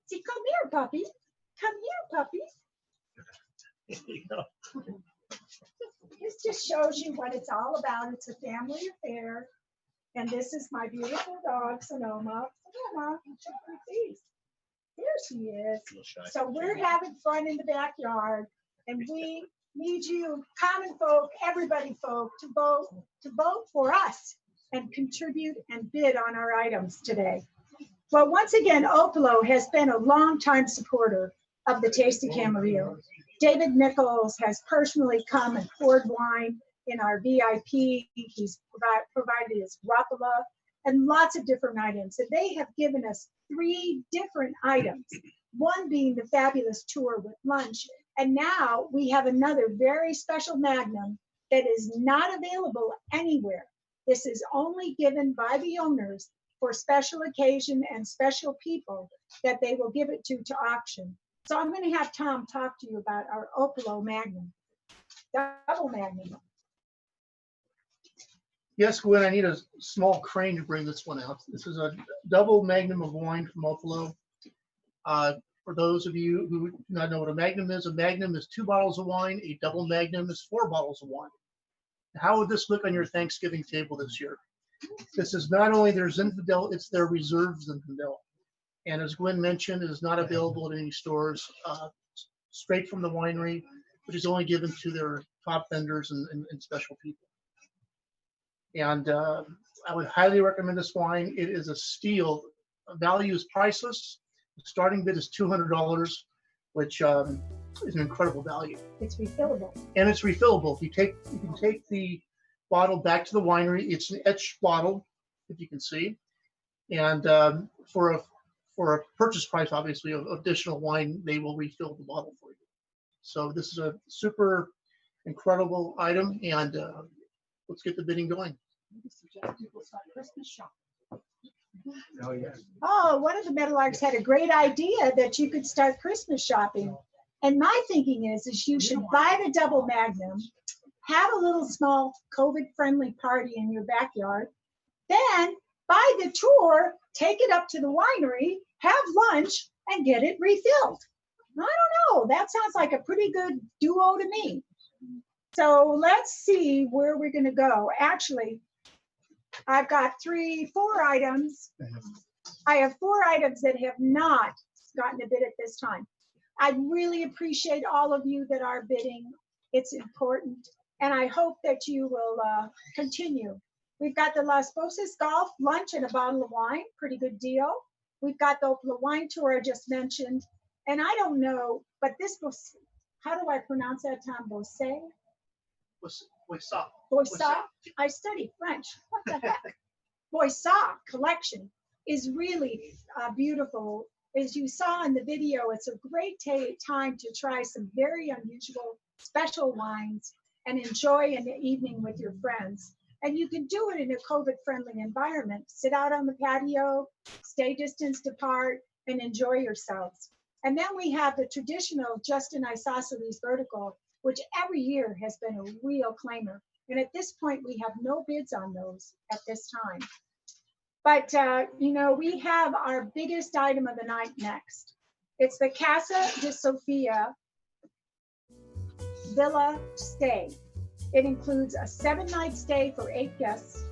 See, come here, puppy. Come here, puppy. This just shows you what it's all about. It's a family affair. And this is my beautiful dog, Sonoma. Sonoma, check her face. There she is. So we're having fun in the backyard, and we need you, common folk, everybody folk, to vote for us and contribute and bid on our items today. Well, once again, Opolo has been a longtime supporter of the Tasty Camarillo. David Nichols has personally come and poured wine in our VIP. He's provided his rapala and lots of different items. And they have given us 3 different items, one being the fabulous tour with lunch. And now we have another very special magnum that is not available anywhere. This is only given by the owners for special occasion and special people that they will give it to auction. So I'm going to have Tom talk to you about our Opolo Magnum, double Magnum. Yes, Gwen, I need a small crane to bring this one out. This is a double magnum of wine from Opolo. For those of you who do not know what a magnum is 2 bottles of wine. A double magnum is 4 bottles of wine. How would this look on your Thanksgiving table this year? This is not only their Zinfandel, it's their reserve Zinfandel. And as Gwen mentioned, it is not available at any stores, straight from the winery, which is only given to their top vendors and special people. And I would highly recommend this wine. It is a steal. Value is priceless. The starting bid is $200, which is an incredible value. It's refillable. And it's refillable. You can take the bottle back to the winery. It's an etched bottle, if you can see. And for a purchase price, obviously, of additional wine, they will refill the bottle for you. So this is a super incredible item, and let's get the bidding going. Oh, yeah. Oh, one of the Meadowlarks had a great idea that you could start Christmas shopping. And my thinking is you should buy the double magnum, have a little small COVID-friendly party in your backyard, then buy the tour, take it up to the winery, have lunch, and get it refilled. I don't know. That sounds like a pretty good duo to me. So let's see where we're going to go. Actually, I've got 4 items. I have 4 items that have not gotten a bid at this time. I really appreciate all of you that are bidding. It's important. And I hope that you will continue. We've got the Las Bosas Golf lunch and a bottle of wine. Pretty good deal. We've got the wine tour I just mentioned. And I don't know, but this was, how do I pronounce that, Tom? Bosé? Boissa. I studied French. What the heck? Boissa collection is really beautiful. As you saw in the video, it's a great time to try some very unusual, special wines and enjoy an evening with your friends. And you can do it in a COVID-friendly environment. Sit out on the patio, stay distanced apart, and enjoy yourselves. And then we have the traditional Justin Isosceles vertical, which every year has been a real claimer. And at this point, we have no bids on those at this time. But, we have our biggest item of the night next. It's the Casa de Sofia Villa Stay. It includes a 7-night stay for 8 guests.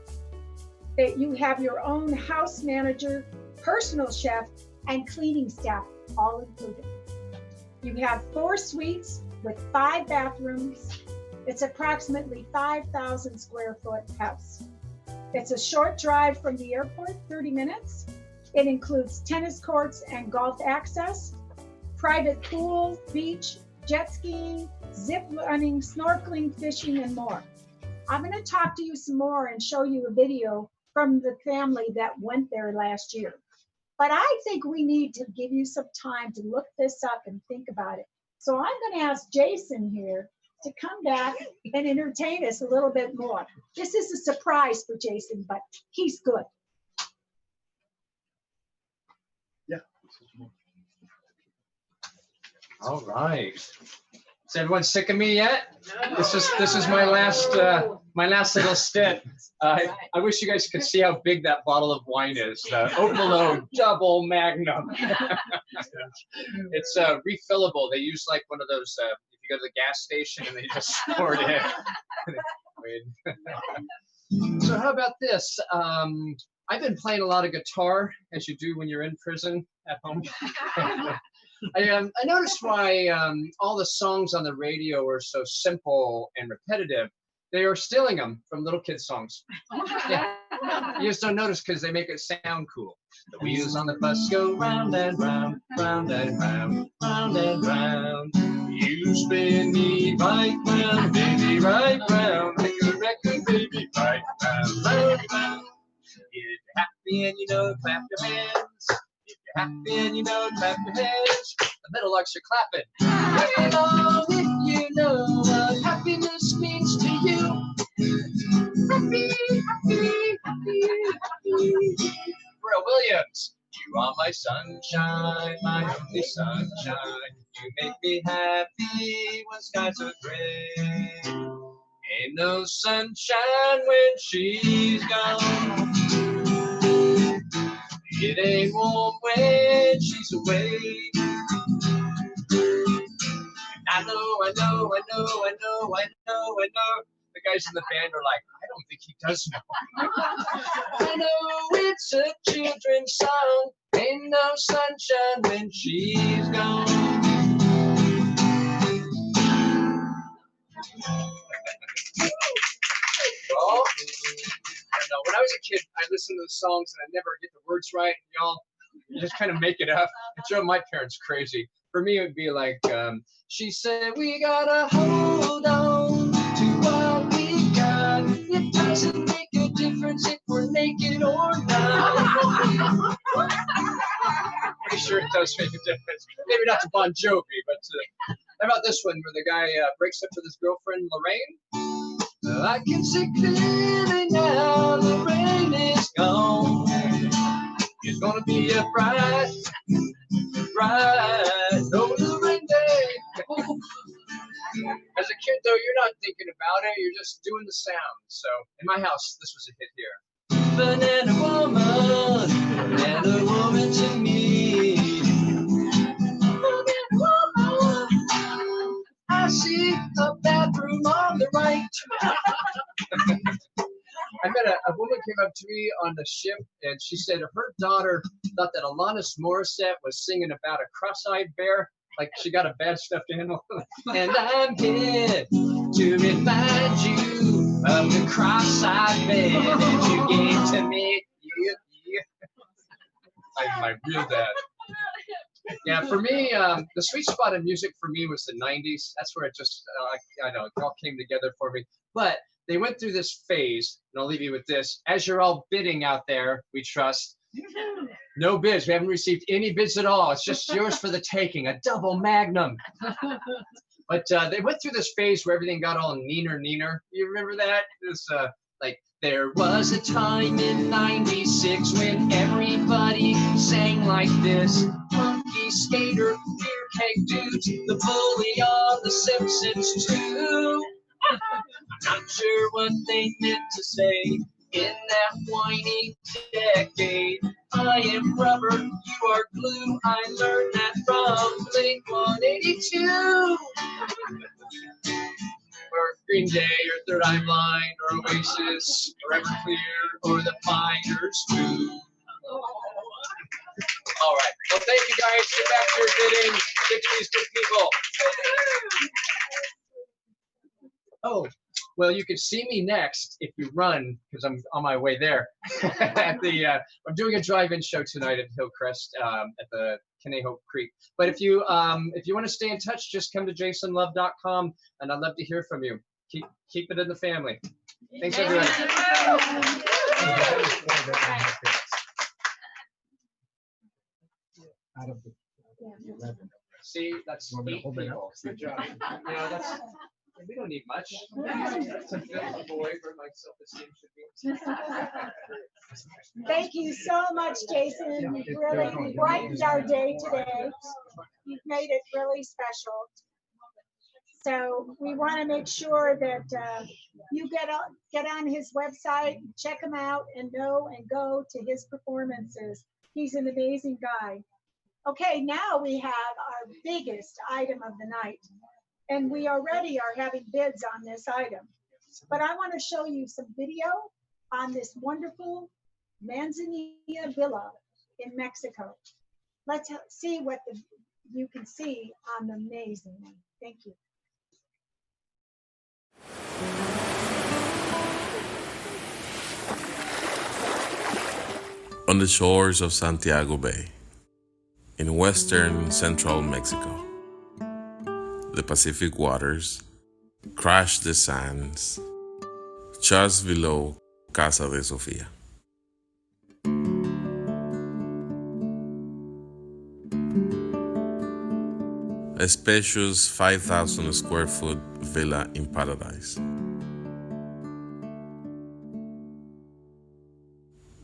That you have your own house manager, personal chef, and cleaning staff, all included. You have 4 suites with 5 bathrooms. It's approximately 5,000 square foot house. It's a short drive from the airport, 30 minutes. It includes tennis courts and golf access, private pool, beach, jet skiing, zip lining, snorkeling, fishing, and more. I'm going to talk to you some more and show you a video from the family that went there last year. But I think we need to give you some time to look this up and think about it. So I'm going to ask Jason here to come back and entertain us a little bit more. This is a surprise for Jason, but he's good. Yeah. All right. Is everyone sick of me yet? No. This is my last little stint. I wish you guys could see how big that bottle of wine is. Opalo Double Magnum. It's refillable. They use like one of those. If you go to the gas station and they just pour it in. So how about this? I've been playing a lot of guitar, as you do when you're in prison at home. I noticed why all the songs on the radio are so simple and repetitive. They are stealing them from little kids' songs. Yeah. You just don't notice because they make it sound cool. The wheels on the bus go round and round, round and round, round and round. You spin me right round, baby, right round. Make a record, baby, right round, round, round. If you're happy and you know, clap your hands. If you're happy and you know, clap your hands. The Meadowlarks are clapping. Clap along if you know what happiness means to you. Happy, happy, happy, happy. Pharrell Williams. You are my sunshine, my only sunshine. You make me happy when skies are gray. Ain't no sunshine when she's gone. It ain't warm when she's away. I know. The guys in the band are like, I don't think he does know. I know it's a children's song. Ain't no sunshine when she's gone. Well, I don't know. When I was a kid, I listened to the songs and I never get the words right. Y'all, you just kind of make it up. It drove my parents crazy. For me, it would be like, she said, we gotta hold on to what we got. It doesn't make a difference if we're naked or not. Pretty sure it does make a difference. Maybe not to Bon Jovi, but how about this one where the guy breaks up with his girlfriend, Lorraine? I can see clearly now Lorraine is gone. It's gonna be a bright, no Lorraine day. As a kid, though, you're not thinking about it. You're just doing the sound. So, in my house, this was a hit here. Banana woman to me. Banana woman, I see a bathroom on the right. I met a woman came up to me on the ship, and she said her daughter thought that Alanis Morissette was singing about a cross-eyed bear, like she got a bad stuffed animal. And I'm here to remind you of the cross-eyed bear that you gave to me. My real dad. Yeah, for me, the sweet spot in music for me was the 90s. That's where it just, I know, it all came together for me. But they went through this phase, and I'll leave you with this. As you're all bidding out there, we trust. No bids. We haven't received any bids at all. It's just yours for the taking, a double magnum. But they went through this phase where everything got all neener. You remember that? It was like, there was a time in 96 when everybody sang like this. Monkey skater, beer keg dudes, the bully on The Simpsons too. Not sure what they meant to say in that whiny decade. I am rubber, you are glue. I learned that from Blink-182. Or Green Day, or Third Eye Blind, or Oasis, or Everclear, or the Finders too. All right. Well, thank you guys. Get back to your bidding. Get to these good people. Oh, Well, you can see me next if you run, because I'm on my way there. At the I'm doing a drive-in show tonight at Hillcrest at the Conejo Creek. But if you want to stay in touch, just come to jasonlove.com, and I'd love to hear from you. Keep it in the family. Thanks, everyone. Out of the 11. See, that's 8 people. Good job. You know, we don't need much. That's a good boy where my self-esteem should be. Thank you so much, Jason. You've really brightened our day today. You've made it really special. So we want to make sure that you get on his website, check him out, and go to his performances. He's an amazing guy. Okay, now we have our biggest item of the night. And we already are having bids on this item. But I want to show you some video on this wonderful Manzanilla Villa in Mexico. Let's see what you can see on the amazing one. Thank you. On the shores of Santiago Bay, in western central Mexico, the Pacific waters crash the sands just below Casa de Sofia. A spacious 5,000 square foot villa in paradise.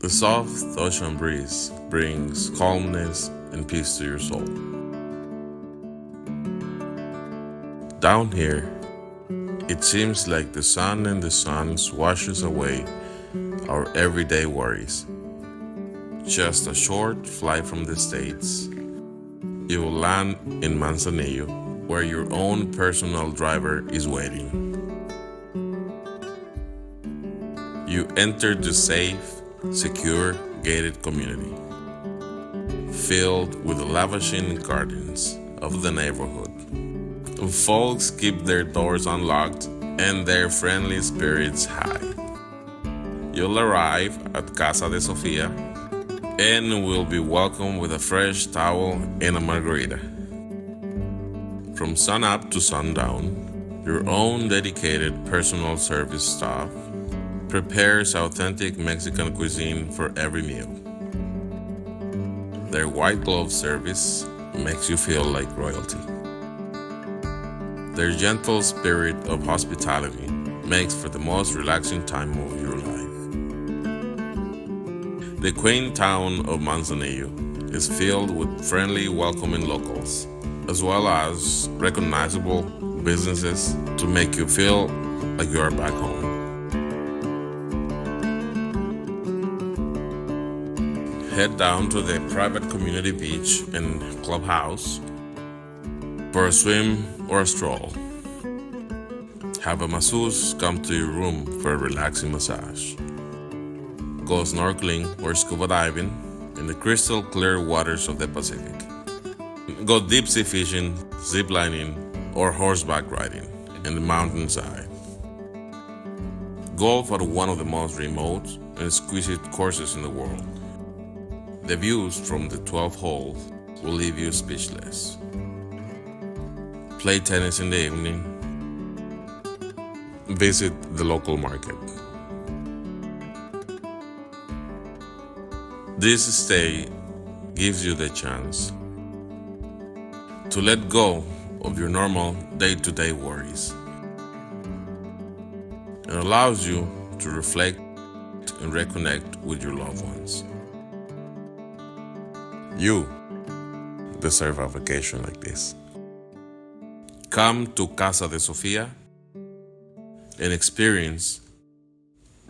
The soft ocean breeze brings calmness and peace to your soul. Down here, it seems like the sun and the sun washes away our everyday worries. Just a short flight from the States, you will land in Manzanillo, where your own personal driver is waiting. You enter the safe, secure, gated community, filled with the lavishing gardens of the neighborhood. Folks keep their doors unlocked and their friendly spirits high. You'll arrive at Casa de Sofia and will be welcomed with a fresh towel and a margarita. From sunup to sundown, your own dedicated personal service staff prepares authentic Mexican cuisine for every meal. Their white glove service makes you feel like royalty. Their gentle spirit of hospitality makes for the most relaxing time of your life. The quaint town of Manzanillo is filled with friendly, welcoming locals, as well as recognizable businesses to make you feel like you are back home. Head down to the private community beach and clubhouse for a swim or a stroll. Have a masseuse come to your room for a relaxing massage. Go snorkeling or scuba diving in the crystal clear waters of the Pacific. Go deep sea fishing, zip lining, or horseback riding in the mountainside. Golf at one of the most remote and exquisite courses in the world. The views from the 12 holes will leave you speechless. Play tennis in the evening. Visit the local market. This stay gives you the chance to let go of your normal day-to-day worries and allows you to reflect and reconnect with your loved ones. You deserve a vacation like this. Come to Casa de Sofia and experience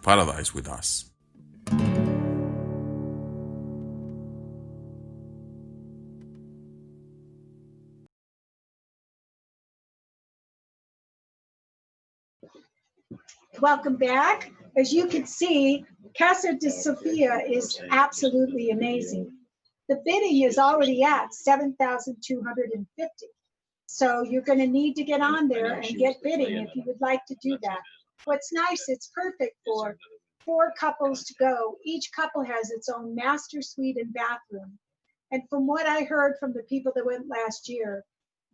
paradise with us. Welcome back. As you can see, Casa de Sofia is absolutely amazing. The bidding is already at $7,250. So you're going to need to get on there and get bidding if you would like to do that. what's nice, it's perfect for 4 couples to go. Each couple has its own master suite and bathroom. And from what I heard from the people that went last year,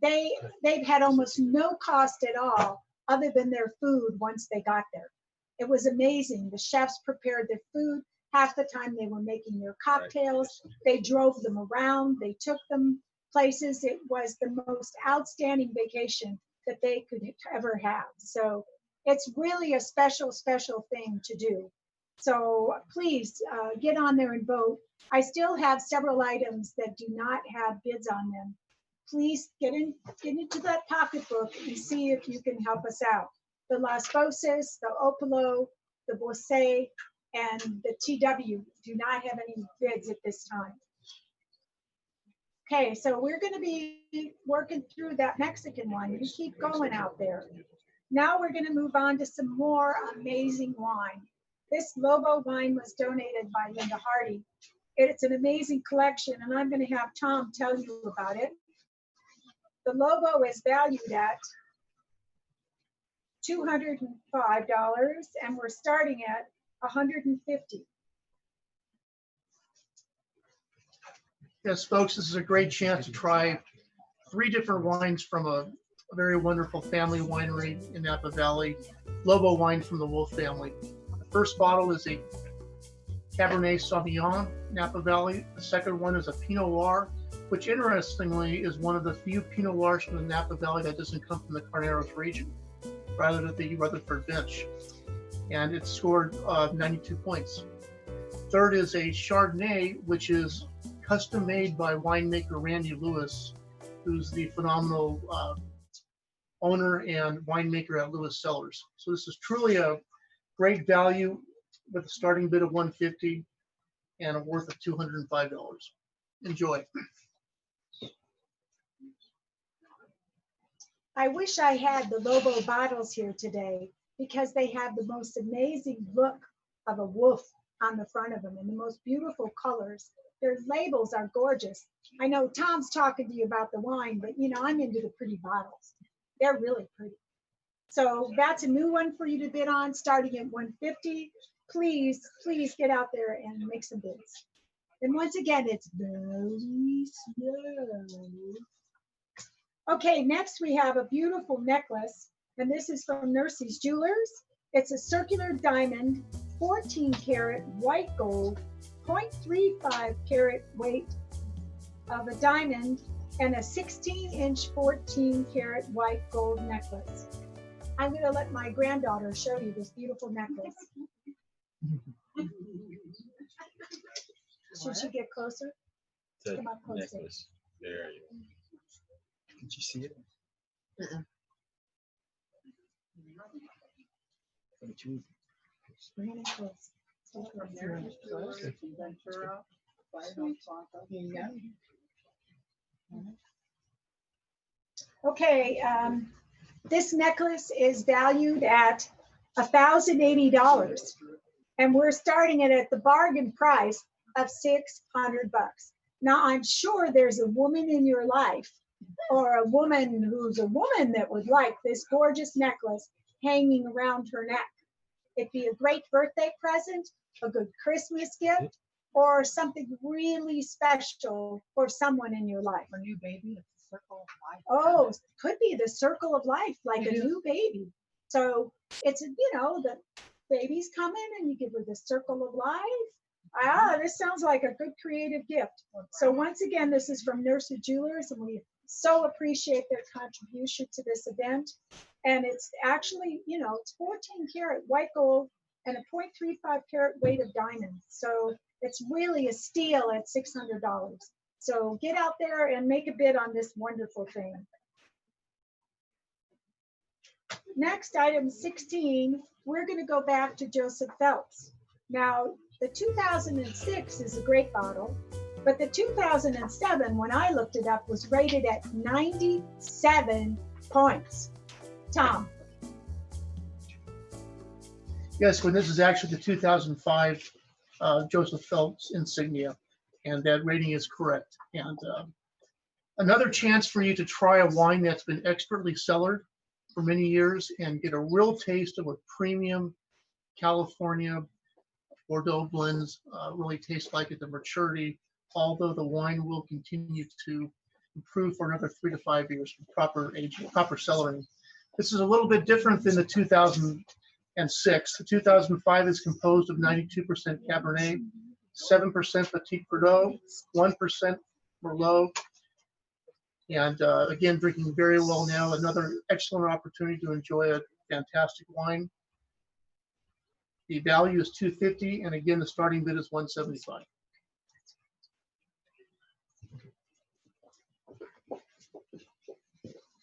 they've had almost no cost at all other than their food once they got there. It was amazing. The chefs prepared their food. Half the time they were making their cocktails. They drove them around. They took them places. It was the most outstanding vacation that they could ever have. So it's really a special, special thing to do. So please get on there and vote. I still have several items that do not have bids on them. Please get into that pocketbook and see if you can help us out. The Las Bosas, the Opolo, the Bosé, and the TW do not have any bids at this time. Okay, so we're going to be working through that Mexican one. You keep going out there. Now we're going to move on to some more amazing wine. This Lobo wine was donated by Linda Hardy. It's an amazing collection, and I'm going to have Tom tell you about it. The Lobo is valued at $205, and we're starting at $150. Yes, folks, this is a great chance to try 3 different wines from a very wonderful family winery in Napa Valley, Lobo wine from the Wolf family. The first bottle is a Cabernet Sauvignon, Napa Valley. The second one is a Pinot Noir, which interestingly is one of the few Pinot Noirs from the Napa Valley that doesn't come from the Carneros region, rather than the Rutherford bench. And it scored 92 points. Third is a Chardonnay, which is custom made by winemaker Randy Lewis, who's the phenomenal owner and winemaker at Lewis Cellars. So this is truly a great value with a starting bid of $150 and a worth of $205. Enjoy. I wish I had the Lobo bottles here today because they have the most amazing look of a wolf on the front of them and the most beautiful colors. Their labels are gorgeous. I know Tom's talking to you about the wine, but you know, I'm into the pretty bottles. They're really pretty. So that's a new one for you to bid on, starting at $150. Please, please get out there and make some bids. And once again, it's very slow. Okay, next we have a beautiful necklace, and this is from Nurse's Jewelers. It's a circular diamond, 14 karat white gold, 0.35 carat weight of a diamond, and a 16-inch 14 karat white gold necklace. I'm going to let my granddaughter show you this beautiful necklace. Should she get closer? Come up closer. Necklace. There you go. Can you see it? Bring it in close. Okay, this necklace is valued at $1,080, and we're starting it at the bargain price of $600. Now, I'm sure there's a woman in your life or a woman who's a woman that would like this gorgeous necklace hanging around her neck. It'd be a great birthday present, a good Christmas gift, or something really special for someone in your life. A new baby, it's a circle of life. Oh, could be the circle of life, like a new baby. So it's, you know, the baby's coming and you give her the circle of life. Ah, this sounds like a good creative gift. So once again, this is from Nurse's Jewelers, and we so appreciate their contribution to this event. And it's actually, you know, it's 14 karat white gold and a 0.35 carat weight of diamonds. So it's really a steal at $600. So get out there and make a bid on this wonderful thing. Next, item 16, we're going to go back to Joseph Phelps. Now, the 2006 is a great bottle, but the 2007, when I looked it up, was rated at 97 points. Tom. Yes, when this is actually the 2005 Joseph Phelps insignia, and that rating is correct. And another chance for you to try a wine that's been expertly cellared for many years and get a real taste of what premium California Bordeaux blends really taste like at the maturity, although the wine will continue to improve for another 3 to 5 years for proper aging, proper cellaring. This is a little bit different than the 2006. The 2005 is composed of 92% Cabernet, 7% Petit Verdot, 1% Merlot, and again, drinking very well now. Another excellent opportunity to enjoy a fantastic wine. The value is $250, and again, the starting bid is $175.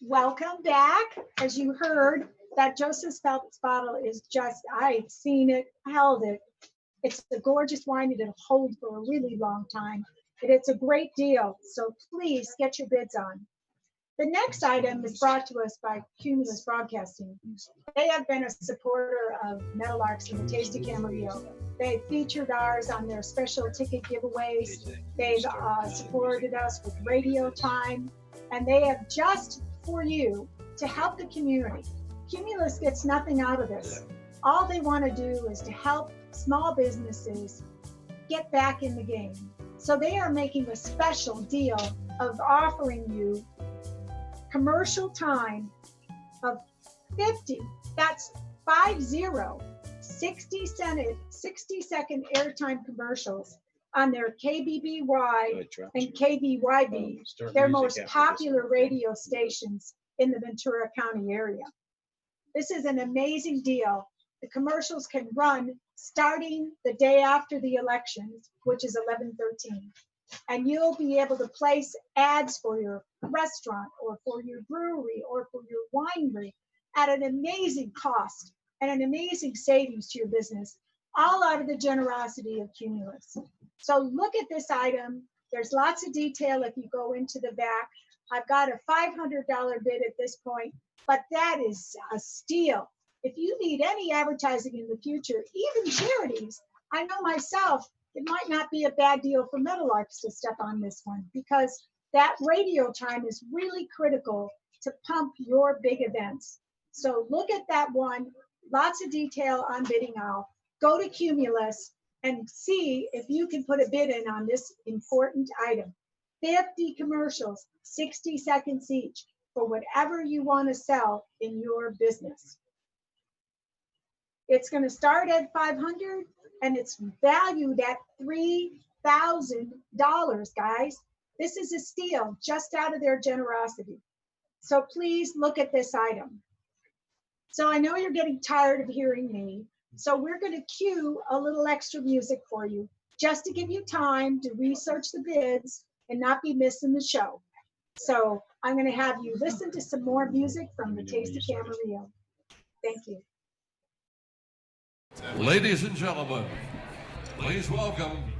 Welcome back. As you heard, that Joseph Phelps bottle is just, I've seen it, held it. It's a gorgeous wine and it'll hold for a really long time. And it's a great deal, so please get your bids on. The next item is brought to us by Cumulus Broadcasting. They have been a supporter of Meadowlark and the Taste of Camarillo. They featured ours on their special ticket giveaways. They've supported us with radio time, and they have just for you to help the community. Cumulus gets nothing out of this. All they want to do is to help small businesses get back in the game. So they are making a special deal of offering you commercial time of 50, that's 60-second airtime commercials on their KBBY and KBYB, their most popular radio stations in the Ventura County area. This is an amazing deal. The commercials can run starting the day after the elections, which is 11/13. And you'll be able to place ads for your restaurant or for your brewery or for your winery at an amazing cost and an amazing savings to your business, all out of the generosity of Cumulus. So look at this item. There's lots of detail if you go into the back. I've got a $500 bid at this point, but that is a steal. If you need any advertising in the future, even charities, I know myself, it might not be a bad deal for Meadowlarks to step on this one because that radio time is really critical to pump your big events. So look at that one, lots of detail on bidding out. Go to Cumulus and see if you can put a bid in on this important item. 50 commercials, 60 seconds each for whatever you want to sell in your business. It's going to start at $500 and it's valued at $3,000, guys. This is a steal just out of their generosity. So please look at this item. So I know you're getting tired of hearing me. So we're going to cue a little extra music for you just to give you time to research the bids and not be missing the show. So I'm going to have you listen to some more music from the Taste of Camarillo. Thank you. Ladies and gentlemen, please welcome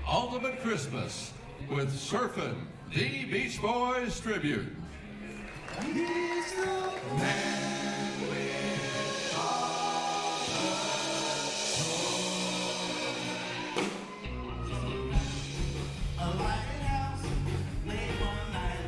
Ultimate Christmas with Surfin' the Beach Boys Tribute. He's the man with all the soul. A lighthouse late one night.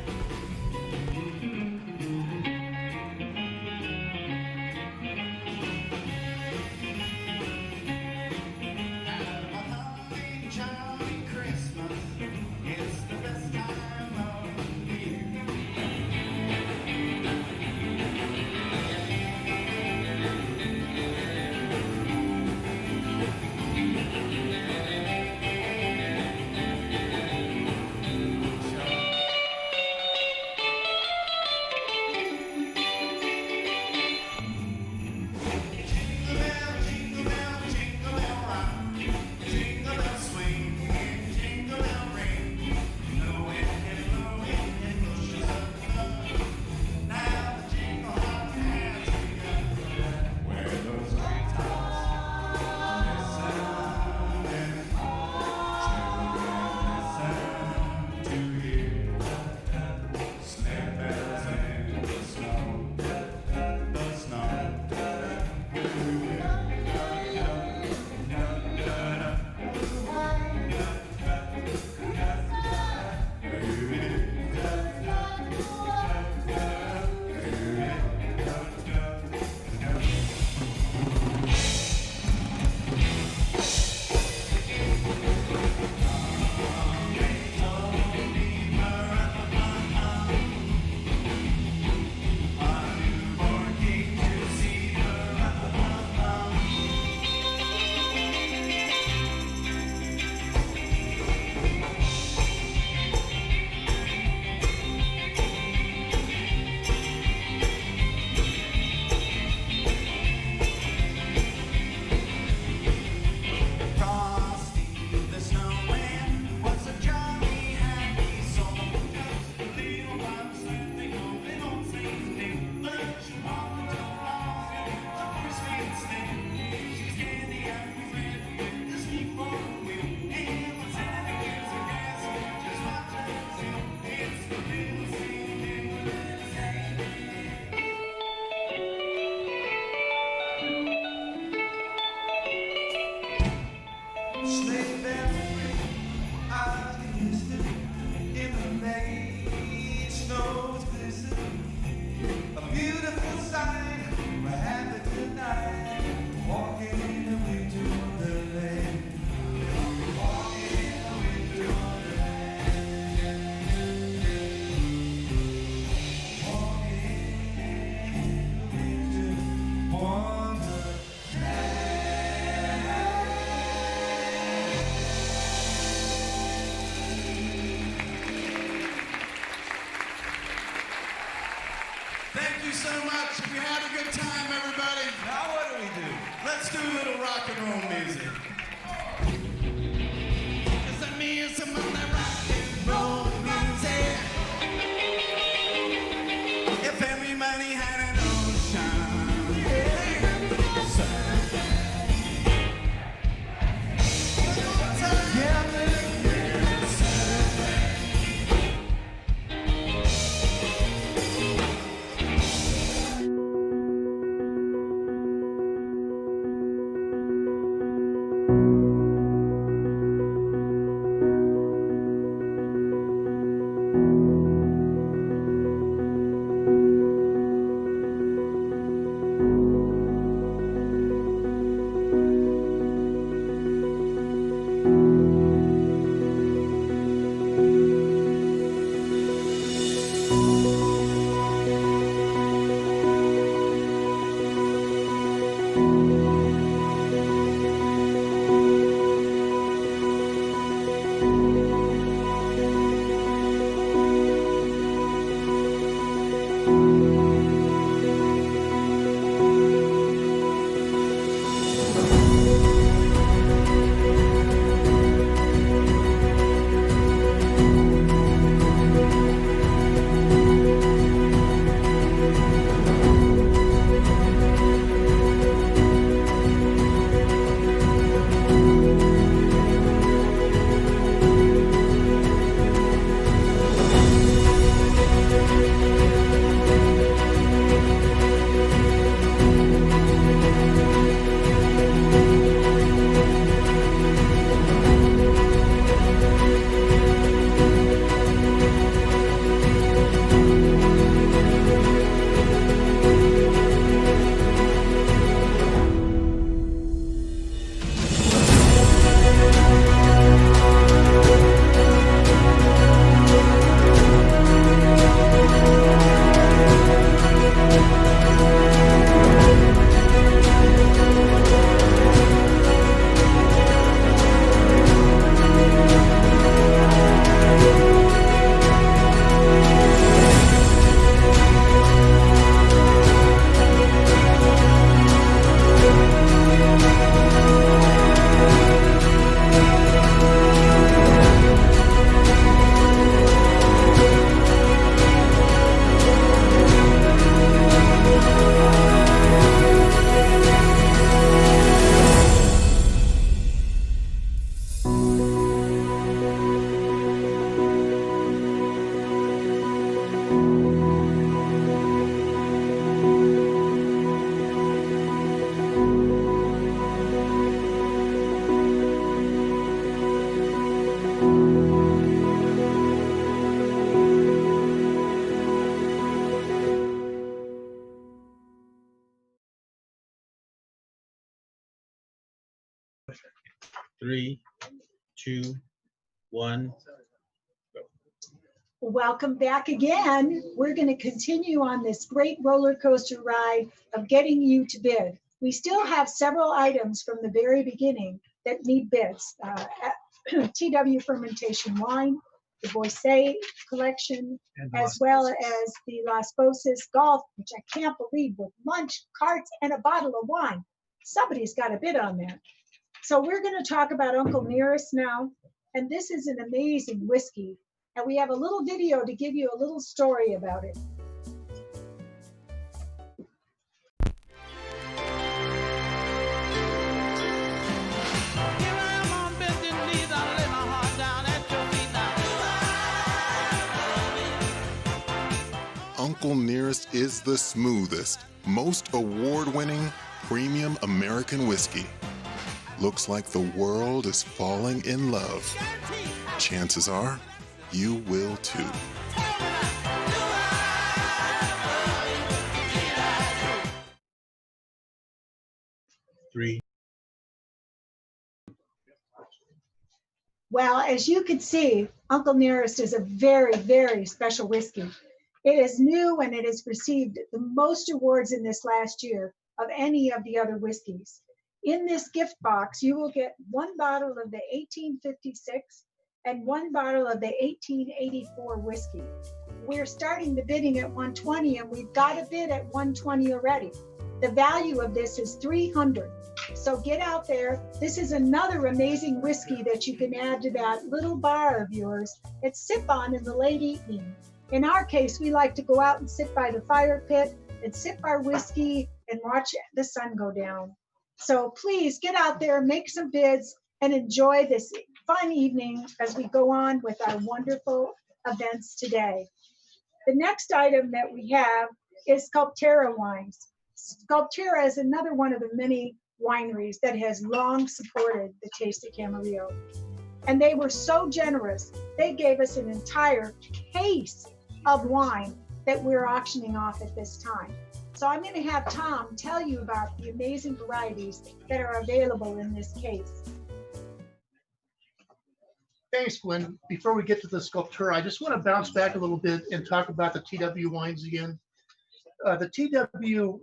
Sleigh bells ring out the eastern in the lane, snows glisten, a beautiful sight. We're happy tonight, walking in the winter wonderland. Walking in the winter wonderland. Walking in the winter wonderland. Thank you so much. We had a good time, everybody. Now what do? Let's do a little rock and roll music. 'Cause I mean some of that rock and roll music. If everybody had an ocean, Three, two, one. Welcome back again. We're going to continue on this great roller coaster ride of getting you to bid. We still have several items from the very beginning that need bids. TW fermentation wine, the Boisset collection, as well as the Las Bosas golf, which I can't believe, with lunch, carts, and a bottle of wine. Somebody's got a bid on that. So we're going to talk about Uncle Nearest now, and this is an amazing whiskey. And we have a little video to give you a little story about it. Uncle Nearest is the smoothest, most award-winning premium American whiskey. Looks like the world is falling in love. Chances are, you will too. Three. Well, as you can see, Uncle Nearest is a very, very special whiskey. It is new and it has received the most awards in this last year of any of the other whiskeys. In this gift box, you will get one bottle of the 1856 and one bottle of the 1884 whiskey. We're starting the bidding at 120 and we've got a bid at 120 already. The value of this is $300. So get out there. This is another amazing whiskey that you can add to that little bar of yours and sip on in the late evening. In our case, we like to go out and sit by the fire pit and sip our whiskey and watch the sun go down. So please get out there, make some bids, and enjoy this fun evening as we go on with our wonderful events today. The next item that we have is Sculptura wines. Sculptura is another one of the many wineries that has long supported the Taste of Camarillo. And they were so generous, they gave us an entire case of wine that we're auctioning off at this time. So I'm going to have Tom tell you about the amazing varieties that are available in this case. Thanks, Gwen. Before we get to the Sculptura, I just want to bounce back a little bit and talk about the TW wines again. The TW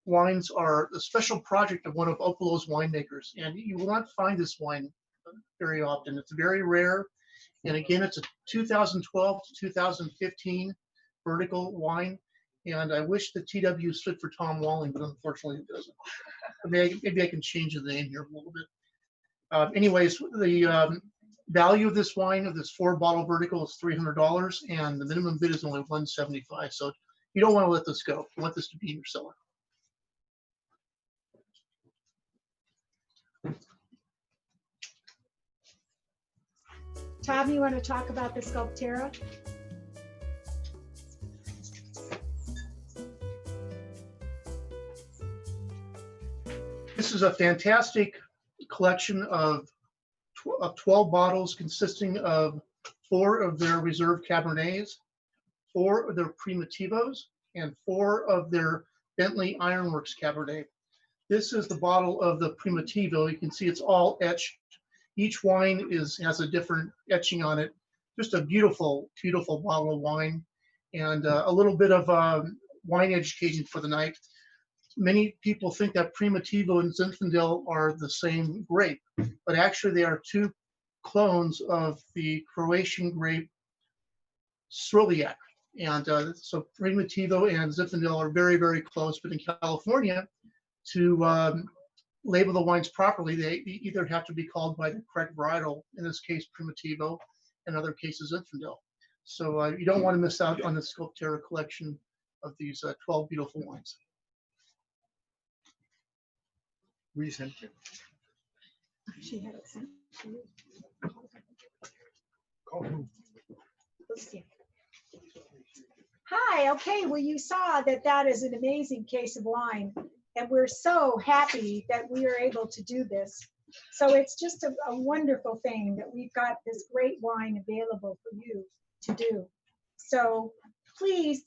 wines are a special project of one of Opalo's winemakers, and you will not find this wine very often. It's very rare, and again, it's a 2012 to 2015 vertical wine, and I wish the TW stood for Tom Walling, but unfortunately it doesn't. Maybe I can change the name here a little bit. Anyways, the value of this wine, of this 4-bottle vertical, is $300, and the minimum bid is only $175. So you don't want to let this go. You want this to be in your cellar. Tom, you want to talk about the Sculptura? This is a fantastic collection of 12 bottles consisting of 4 of their reserve Cabernets, 4 of their Primitivos, and 4 of their Bentley Ironworks Cabernet. This is the bottle of the Primitivo. You can see it's all etched. Each wine has a different etching on it. Just a beautiful, beautiful bottle of wine, and a little bit of wine education for the night. Many people think that Primitivo and Zinfandel are the same grape, but actually they are 2 clones of the Croatian grape Srolyak. And so Primitivo and Zinfandel are very, very close, but in California, to label the wines properly, they either have to be called by the correct varietal, in this case Primitivo, in other cases Zinfandel. So you don't want to miss out on the Sculptura collection of these 12 beautiful wines. Recent. She had it sent to you. Call who? Let's see. Hi, okay, well, you saw that that is an amazing case of wine, and we're so happy that we are able to do this. So it's just a wonderful thing that we've got this great wine available for you to do. So please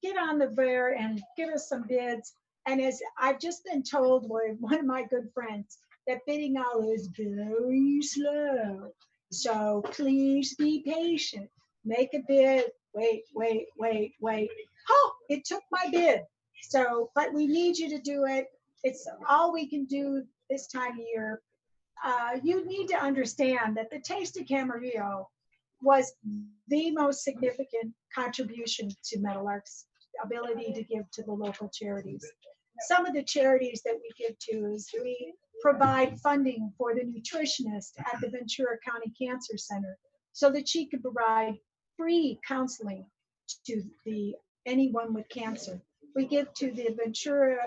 get on the bear and give us some bids. And as I've just been told by one of my good friends, that bidding now is very slow. So please be patient. Make a bid. Wait. Oh, it took my bid. So, but we need you to do it. It's all we can do this time of year. You need to understand that the Taste of Camarillo was the most significant contribution to Meadowlark's ability to give to the local charities. Some of the charities that we give to is we provide funding for the nutritionist at the Ventura County Cancer Center so that she could provide free counseling to anyone with cancer. We give to the Ventura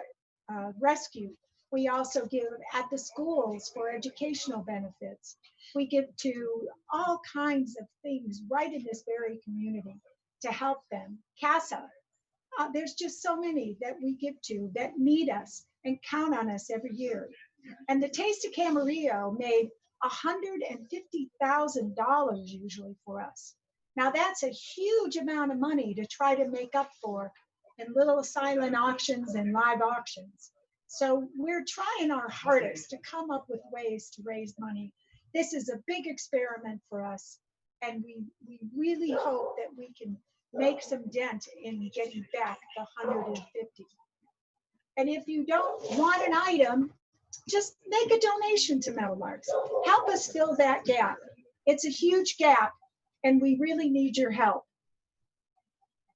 Rescue. We also give at the schools for educational benefits. We give to all kinds of things right in this very community to help them. CASA, there's just so many that we give to that need us and count on us every year. And the Taste of Camarillo made $150,000 usually for us. Now that's a huge amount of money to try to make up for in little silent auctions and live auctions. So we're trying our hardest to come up with ways to raise money. This is a big experiment for us, and we really hope that we can make some dent in getting back the 150. And if you don't want an item, just make a donation to Meadowlarks. Help us fill that gap. It's a huge gap, and we really need your help.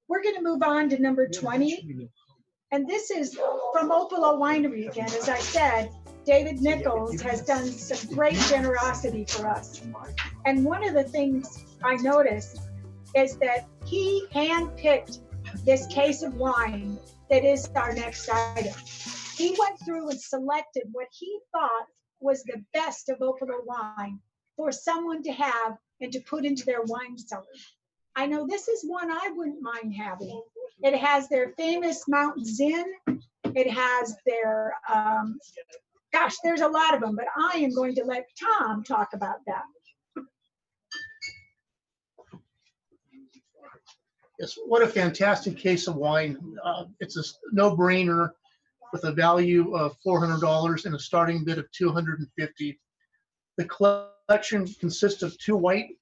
We're going to move on to number 20. And this is from Opolo Winery again. As I said, David Nichols has done some great generosity for us. And one of the things I noticed is that he handpicked this case of wine that is our next item. He went through and selected what he thought was the best of Opolo wine for someone to have and to put into their wine cellar. I know this is one I wouldn't mind having. It has their famous Mount Zin. It has their, gosh, there's a lot of them, but I am going to let Tom talk about that. Yes, what a fantastic case of wine. It's a no-brainer with a value of $400 and a starting bid of $250. The collection consists of 2 white,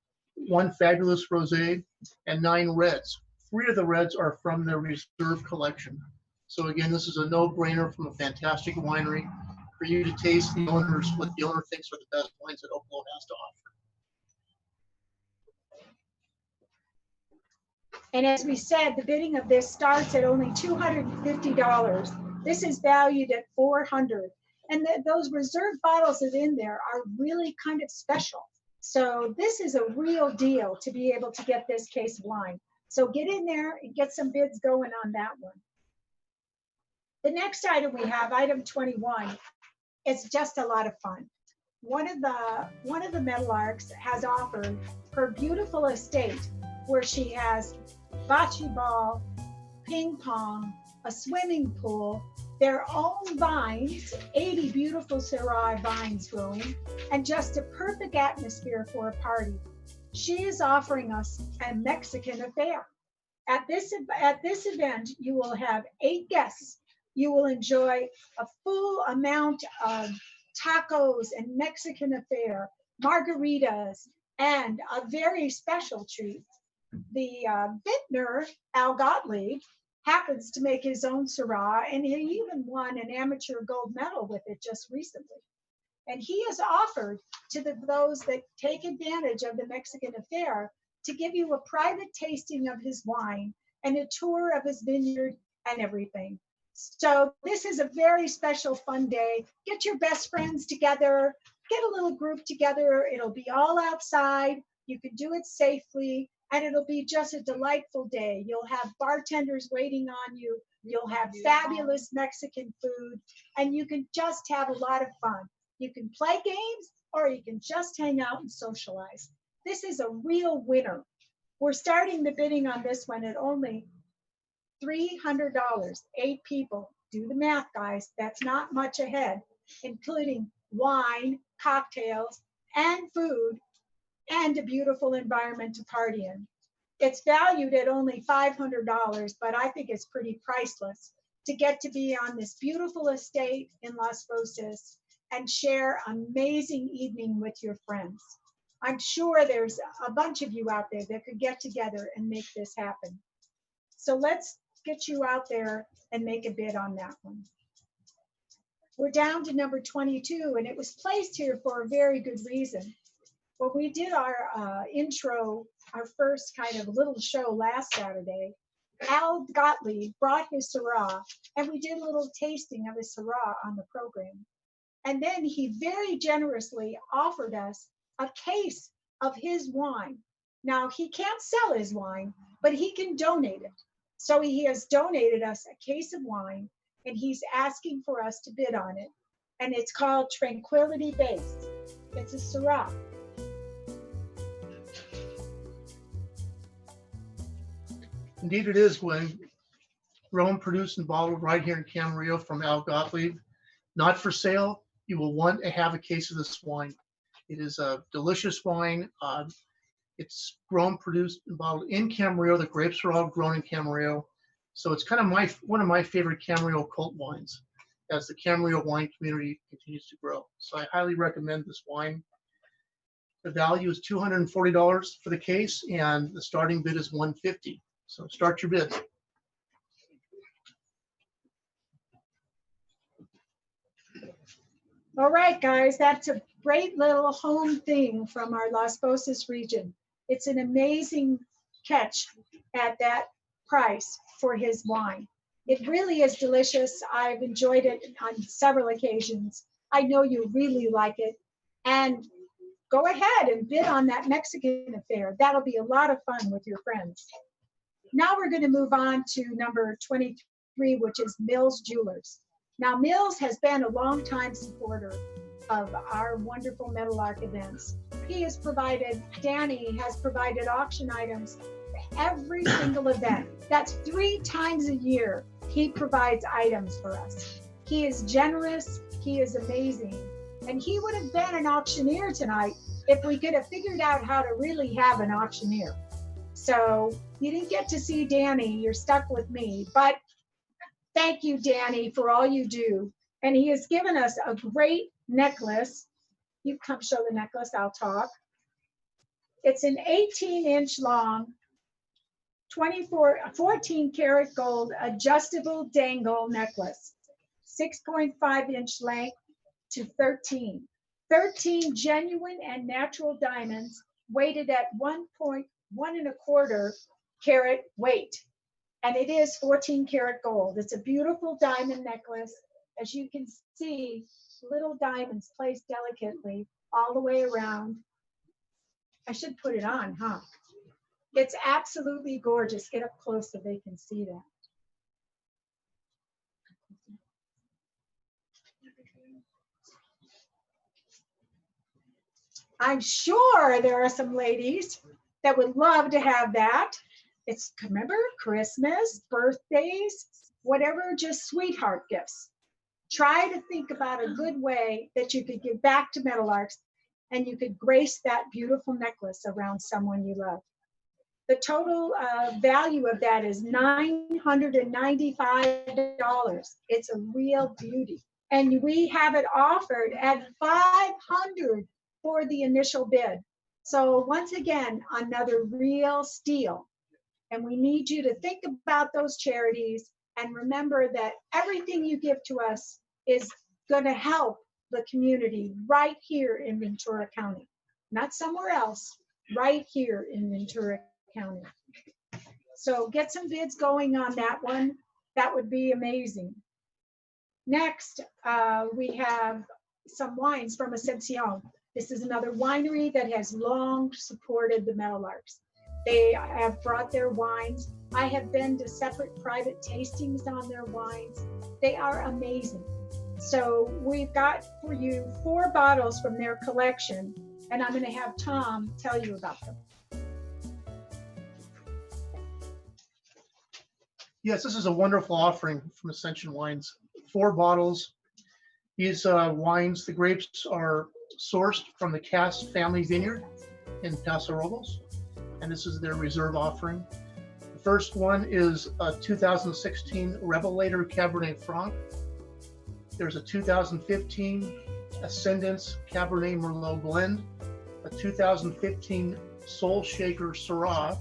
1 fabulous rosé, and 9 reds. 3 of the reds are from their reserve collection. So again, this is a no-brainer from a fantastic winery for you to taste the owners, what the owner thinks are the best wines that Opolo has to offer. And as we said, the bidding of this starts at only $250. This is valued at $400. And those reserve bottles that are in there are really kind of special. So this is a real deal to be able to get this case of wine. So get in there and get some bids going on that one. The next item we have, item 21, it's just a lot of fun. One of the Meadowlarks has offered her beautiful estate where she has bocce ball, ping pong, a swimming pool, their own vines, 80 beautiful Syrah vines growing, and just a perfect atmosphere for a party. She is offering us a Mexican affair. At this event, you will have 8 guests. You will enjoy a full amount of tacos and Mexican affair, margaritas, and a very special treat. The vintner, Al Gottlieb, happens to make his own Syrah, and he even won an amateur gold medal with it just recently. And he has offered to those that take advantage of the Mexican affair to give you a private tasting of his wine and a tour of his vineyard and everything. So this is a very special, fun day. Get your best friends together, get a little group together. It'll be all outside. You can do it safely, and it'll be just a delightful day. You'll have bartenders waiting on you. You'll have fabulous Mexican food, and you can just have a lot of fun. You can play games, or you can just hang out and socialize. This is a real winner. We're starting the bidding on this one at only $300, 8 people. Do the math, guys. That's not much ahead, including wine, cocktails, and food, and a beautiful environment to party in. It's valued at only $500, but I think it's pretty priceless to get to be on this beautiful estate in Las Rosas and share an amazing evening with your friends. I'm sure there's a bunch of you out there that could get together and make this happen. So let's get you out there and make a bid on that one. We're down to number 22, and it was placed here for a very good reason. When we did our intro, our first kind of little show last Saturday, Al Gottlieb brought his Syrah, and we did a little tasting of his Syrah on the program. And then he very generously offered us a case of his wine. Now, he can't sell his wine, but he can donate it. So he has donated us a case of wine, and he's asking for us to bid on it. And it's called Tranquility Base. It's a Syrah. Indeed it is, Gwen. Grown, produced, and bottled right here in Camarillo from Al Gottlieb. Not for sale. you will want to have a case of this wine. It is a delicious wine. It's grown, produced, and bottled in Camarillo. The grapes are all grown in Camarillo. So it's kind of one of my favorite Camarillo cult wines as the Camarillo wine community continues to grow. So I highly recommend this wine. The value is $240 for the case, and the starting bid is $150. So start your bid. All right, guys, that's a great little home thing from our Las Bosas region. It's an amazing catch at that price for his wine. It really is delicious. I've enjoyed it on several occasions. I know you really like it. And go ahead and bid on that Mexican affair. That'll be a lot of fun with your friends. Now we're going to move on to number 23, which is Mills Jewelers. Now, Mills has been a long-time supporter of our wonderful Meadowlark events. Danny has provided auction items for every single event. That's 3 times a year he provides items for us. He is generous, he is amazing, and he would have been an auctioneer tonight if we could have figured out how to really have an auctioneer. So you didn't get to see Danny, you're stuck with me, but thank you, Danny, for all you do. And he has given us a great necklace. You come show the necklace, I'll talk. It's an 18-inch long, 14 karat gold adjustable dangle necklace, 6.5-inch length to 13. 13 genuine and natural diamonds weighted at 1.125 carat weight. And it is 14 karat gold. It's a beautiful diamond necklace. As you can see, little diamonds placed delicately all the way around. I should put it on, huh? It's absolutely gorgeous. Get up close so they can see that. I'm sure there are some ladies that would love to have that. It's, remember, Christmas, birthdays, whatever, just sweetheart gifts. Try to think about a good way that you could give back to Meadowlarks and you could grace that beautiful necklace around someone you love. The total value of that is $995. It's a real beauty. And we have it offered at $500 for the initial bid. So once again, another real steal. And we need you to think about those charities and remember that everything you give to us is going to help the community right here in Ventura County, not somewhere else, right here in Ventura County. So get some bids going on that one. That would be amazing. Next, we have some wines from Ascension. This is another winery that has long supported the Meadowlarks. They have brought their wines. I have been to separate private tastings on their wines. They are amazing. So we've got for you 4 bottles from their collection, and I'm going to have Tom tell you about them. Yes, this is a wonderful offering from Ascension Wines. 4 bottles. These wines, the grapes are sourced from the Cass family vineyard in Paso Robles, and this is their reserve offering. The first one is a 2016 Revelator Cabernet Franc. There's a 2015 Ascendance Cabernet Merlot blend, a 2015 Soul Shaker Syrah,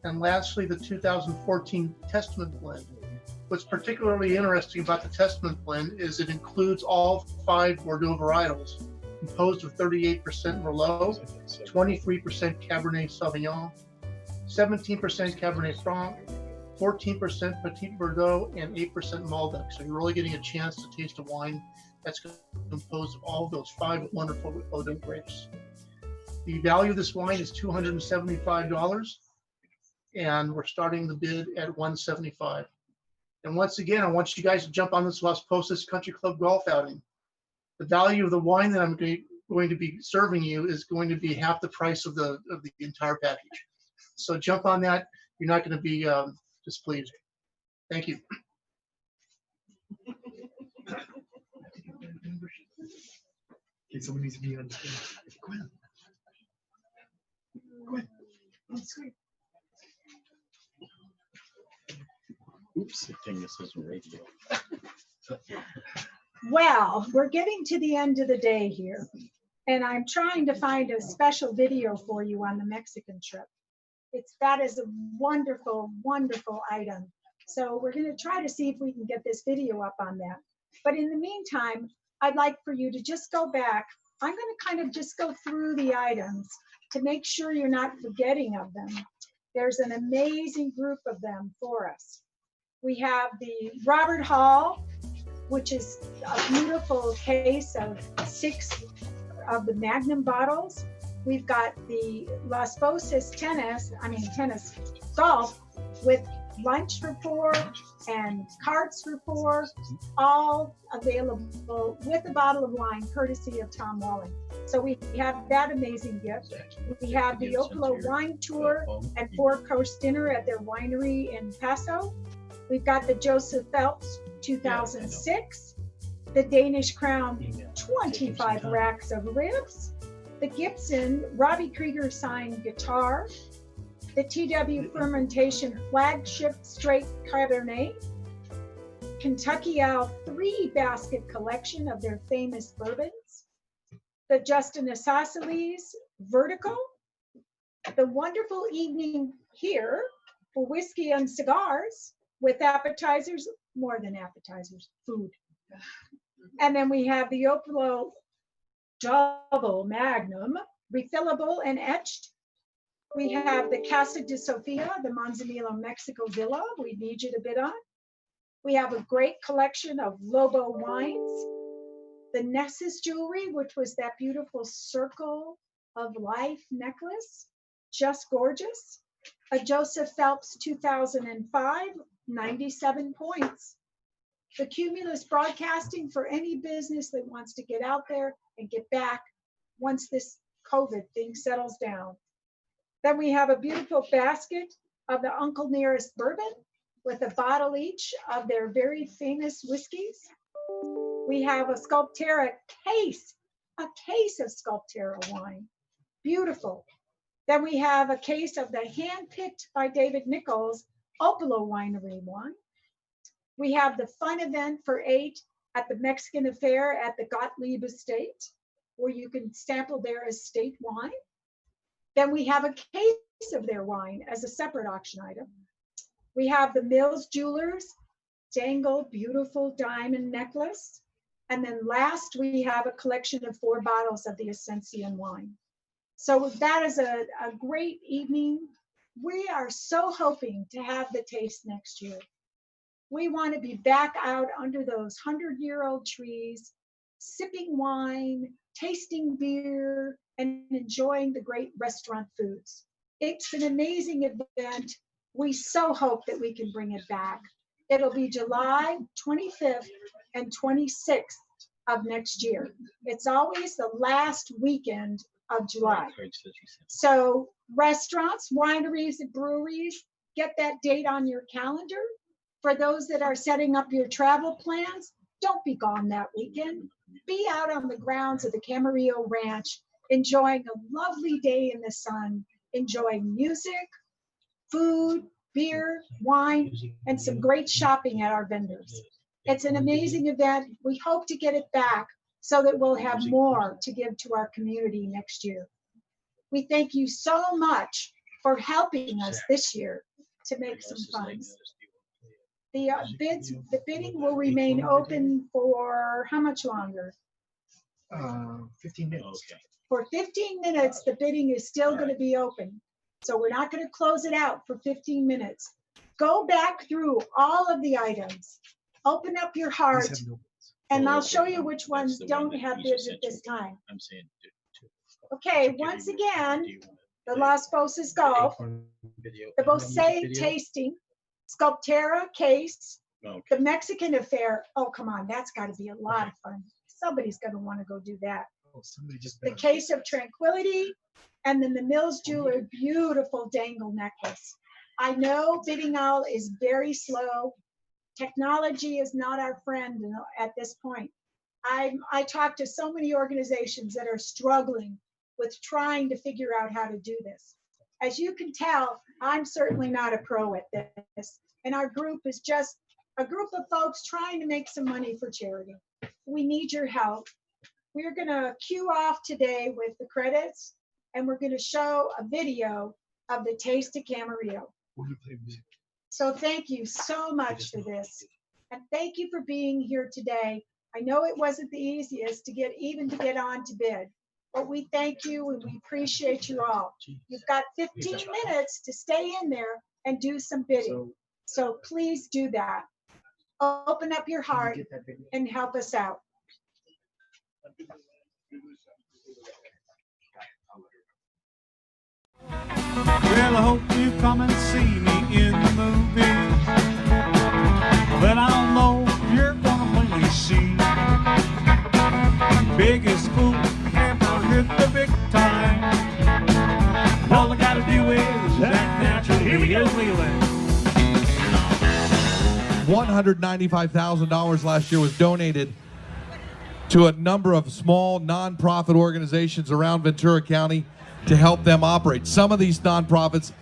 and lastly, the 2014 Testament blend. What's particularly interesting about the Testament blend is it includes all 5 Bordeaux varietals, composed of 38% Merlot, 23% Cabernet Sauvignon, 17% Cabernet Franc, 14% Petit Verdot, and 8% Malbec. So you're really getting a chance to taste a wine that's composed of all of those 5 wonderful Bordeaux grapes. The value of this wine is $275, and we're starting the bid at $175. And once again, I want you guys to jump on this Las Posas Country Club golf outing. The value of the wine that I'm going to be serving you is going to be half the price of the entire package. So jump on that. You're not going to be displeased. Thank you. Okay, someone needs to be on the screen. Gwen. Gwen, on the screen. Oops, I think this is radio. Well, we're getting to the end of the day here, and I'm trying to find a special video for you on the Mexican trip. That is a wonderful, wonderful item. So we're going to try to see if we can get this video up on that. But in the meantime, I'd like for you to just go back. I'm going to kind of just go through the items to make sure you're not forgetting of them. There's an amazing group of them for us. We have the Robert Hall, which is a beautiful case of 6 of the Magnum bottles. We've got the Las Bosas tennis golf with lunch for 4 and carts for 4, all available with a bottle of wine, courtesy of Tom Walling. So we have that amazing gift. We have the Opolo wine tour and 4-course dinner at their winery in Paso. We've got the Joseph Phelps 2006, the Danish Crown 25 racks of ribs, the Gibson Robbie Krieger signed guitar, the TW Fermentation flagship straight Cabernet, Kentucky Owl 3-basket collection of their famous bourbons, the Justin Isosceles Vertical, the wonderful evening here for whiskey and cigars with appetizers, more than appetizers, food. And then we have the Opolo Double Magnum, refillable and etched. We have the Casa de Sofia, the Manzanillo, Mexico Villa. We need you to bid on. We have a great collection of Lobo wines. The Nessus jewelry, which was that beautiful circle of life necklace, just gorgeous. A Joseph Phelps 2005, 97 points. The Cumulus Broadcasting for any business that wants to get out there and get back once this COVID thing settles down. Then we have a beautiful basket of the Uncle Nearest bourbon with a bottle each of their very famous whiskeys. We have a Sculptera case of Sculptera wine. Beautiful. Then we have a case of the hand-picked by David Nichols Opolo Winery wine. We have the fun event for 8 at the Mexican Affair at the Gottlieb Estate, where you can sample their estate wine. Then we have a case of their wine as a separate auction item. We have the Mills Jewelers Dangle beautiful diamond necklace. And then last, we have a collection of 4 bottles of the Ascension wine. So that is a great evening. We are so hoping to have the taste next year. We want to be back out under those 100-year-old trees, sipping wine, tasting beer, and enjoying the great restaurant foods. It's an amazing event. We so hope that we can bring it back. It'll be July 25th and 26th of next year. It's always the last weekend of July. So restaurants, wineries, and breweries, get that date on your calendar. For those that are setting up your travel plans, don't be gone that weekend. Be out on the grounds of the Camarillo Ranch, enjoying a lovely day in the sun, enjoying music, food, beer, wine, and some great shopping at our vendors. It's an amazing event. We hope to get it back so that we'll have more to give to our community next year. We thank you so much for helping us this year to make some funds. The bidding will remain open for how much longer? 15 minutes. For 15 minutes, the bidding is still going to be open. So we're not going to close it out for 15 minutes. Go back through all of the items. Open up your heart, and I'll show you which ones don't have bids at this time. Okay, once again, the Las Bosas Golf, the Bosé Tasting, Sculptera Case, the Mexican Affair. Oh, come on, that's got to be a lot of fun. Somebody's going to want to go do that. The Case of Tranquility, and then the Mills Jeweler beautiful dangle necklace. I know bidding owl is very slow. Technology is not our friend at this point. I talk to so many organizations that are struggling with trying to figure out how to do this. As you can tell, I'm certainly not a pro at this. And our group is just a group of folks trying to make some money for charity. We need your help. We're going to cue off today with the credits, and we're going to show a video of the Taste of Camarillo. So thank you so much for this. And thank you for being here today. I know it wasn't the easiest to get on to bid, but we thank you and we appreciate you all. You've got 15 minutes to stay in there and do some bidding. So please do that. Open up your heart and help us out. Well, I hope you come and see me in the movies, but I don't know if you're gonna really see biggest fool ever hit the big time. All I gotta do is act naturally. Here we go, Leland. $195,000 last year was donated to a number of small nonprofit organizations around Ventura County to help them operate. Some of these nonprofits,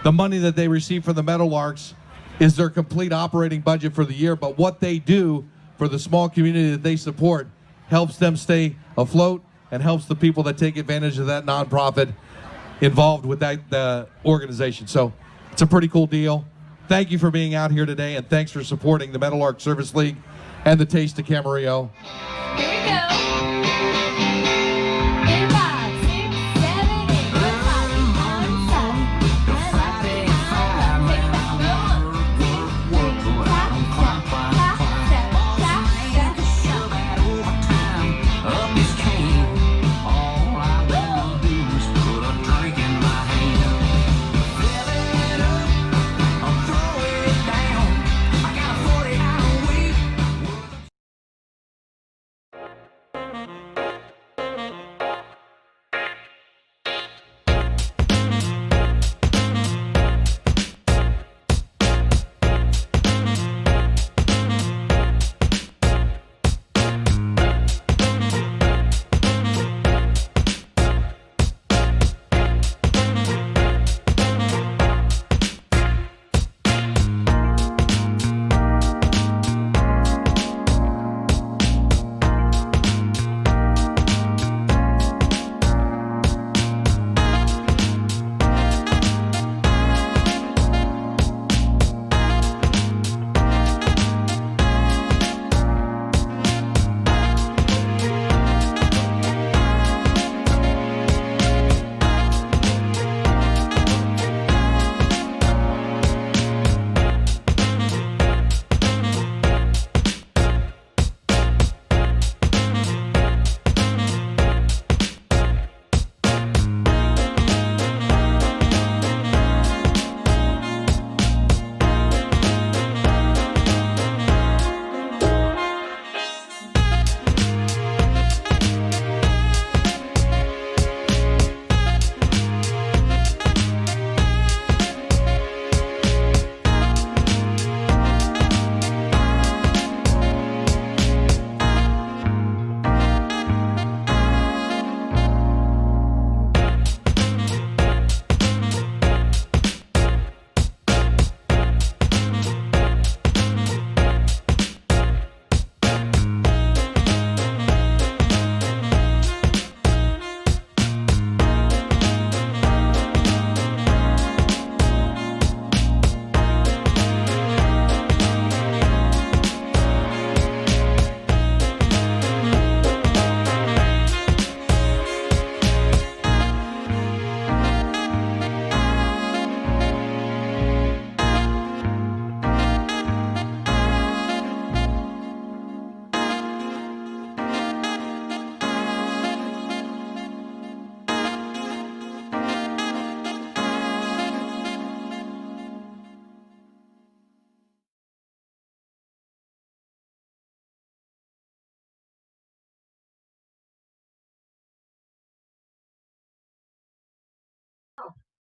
the money that they receive from the Meadowlarks is their complete operating budget for the year, but what they do for the small community that they support helps them stay afloat and helps the people that take advantage of that nonprofit involved with that organization. So it's a pretty cool deal. Thank you for being out here today, and thanks for supporting the Meadowlark Service League and the Taste of Camarillo. Here we go.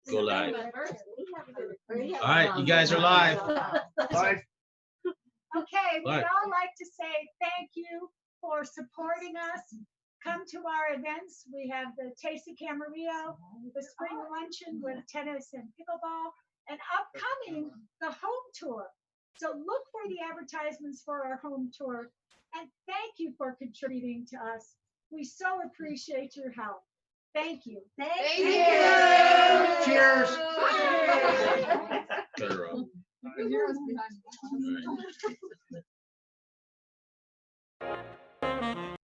Go live. All right, you guys are live. Okay, we'd Live. all like to say thank you for supporting us. Come to our events. We have the Tasty Camarillo, the spring luncheon with tennis and pickleball, and upcoming the home tour. So look for the advertisements for our home tour. And thank you for contributing to us. We so appreciate your help. Thank you. Cheers.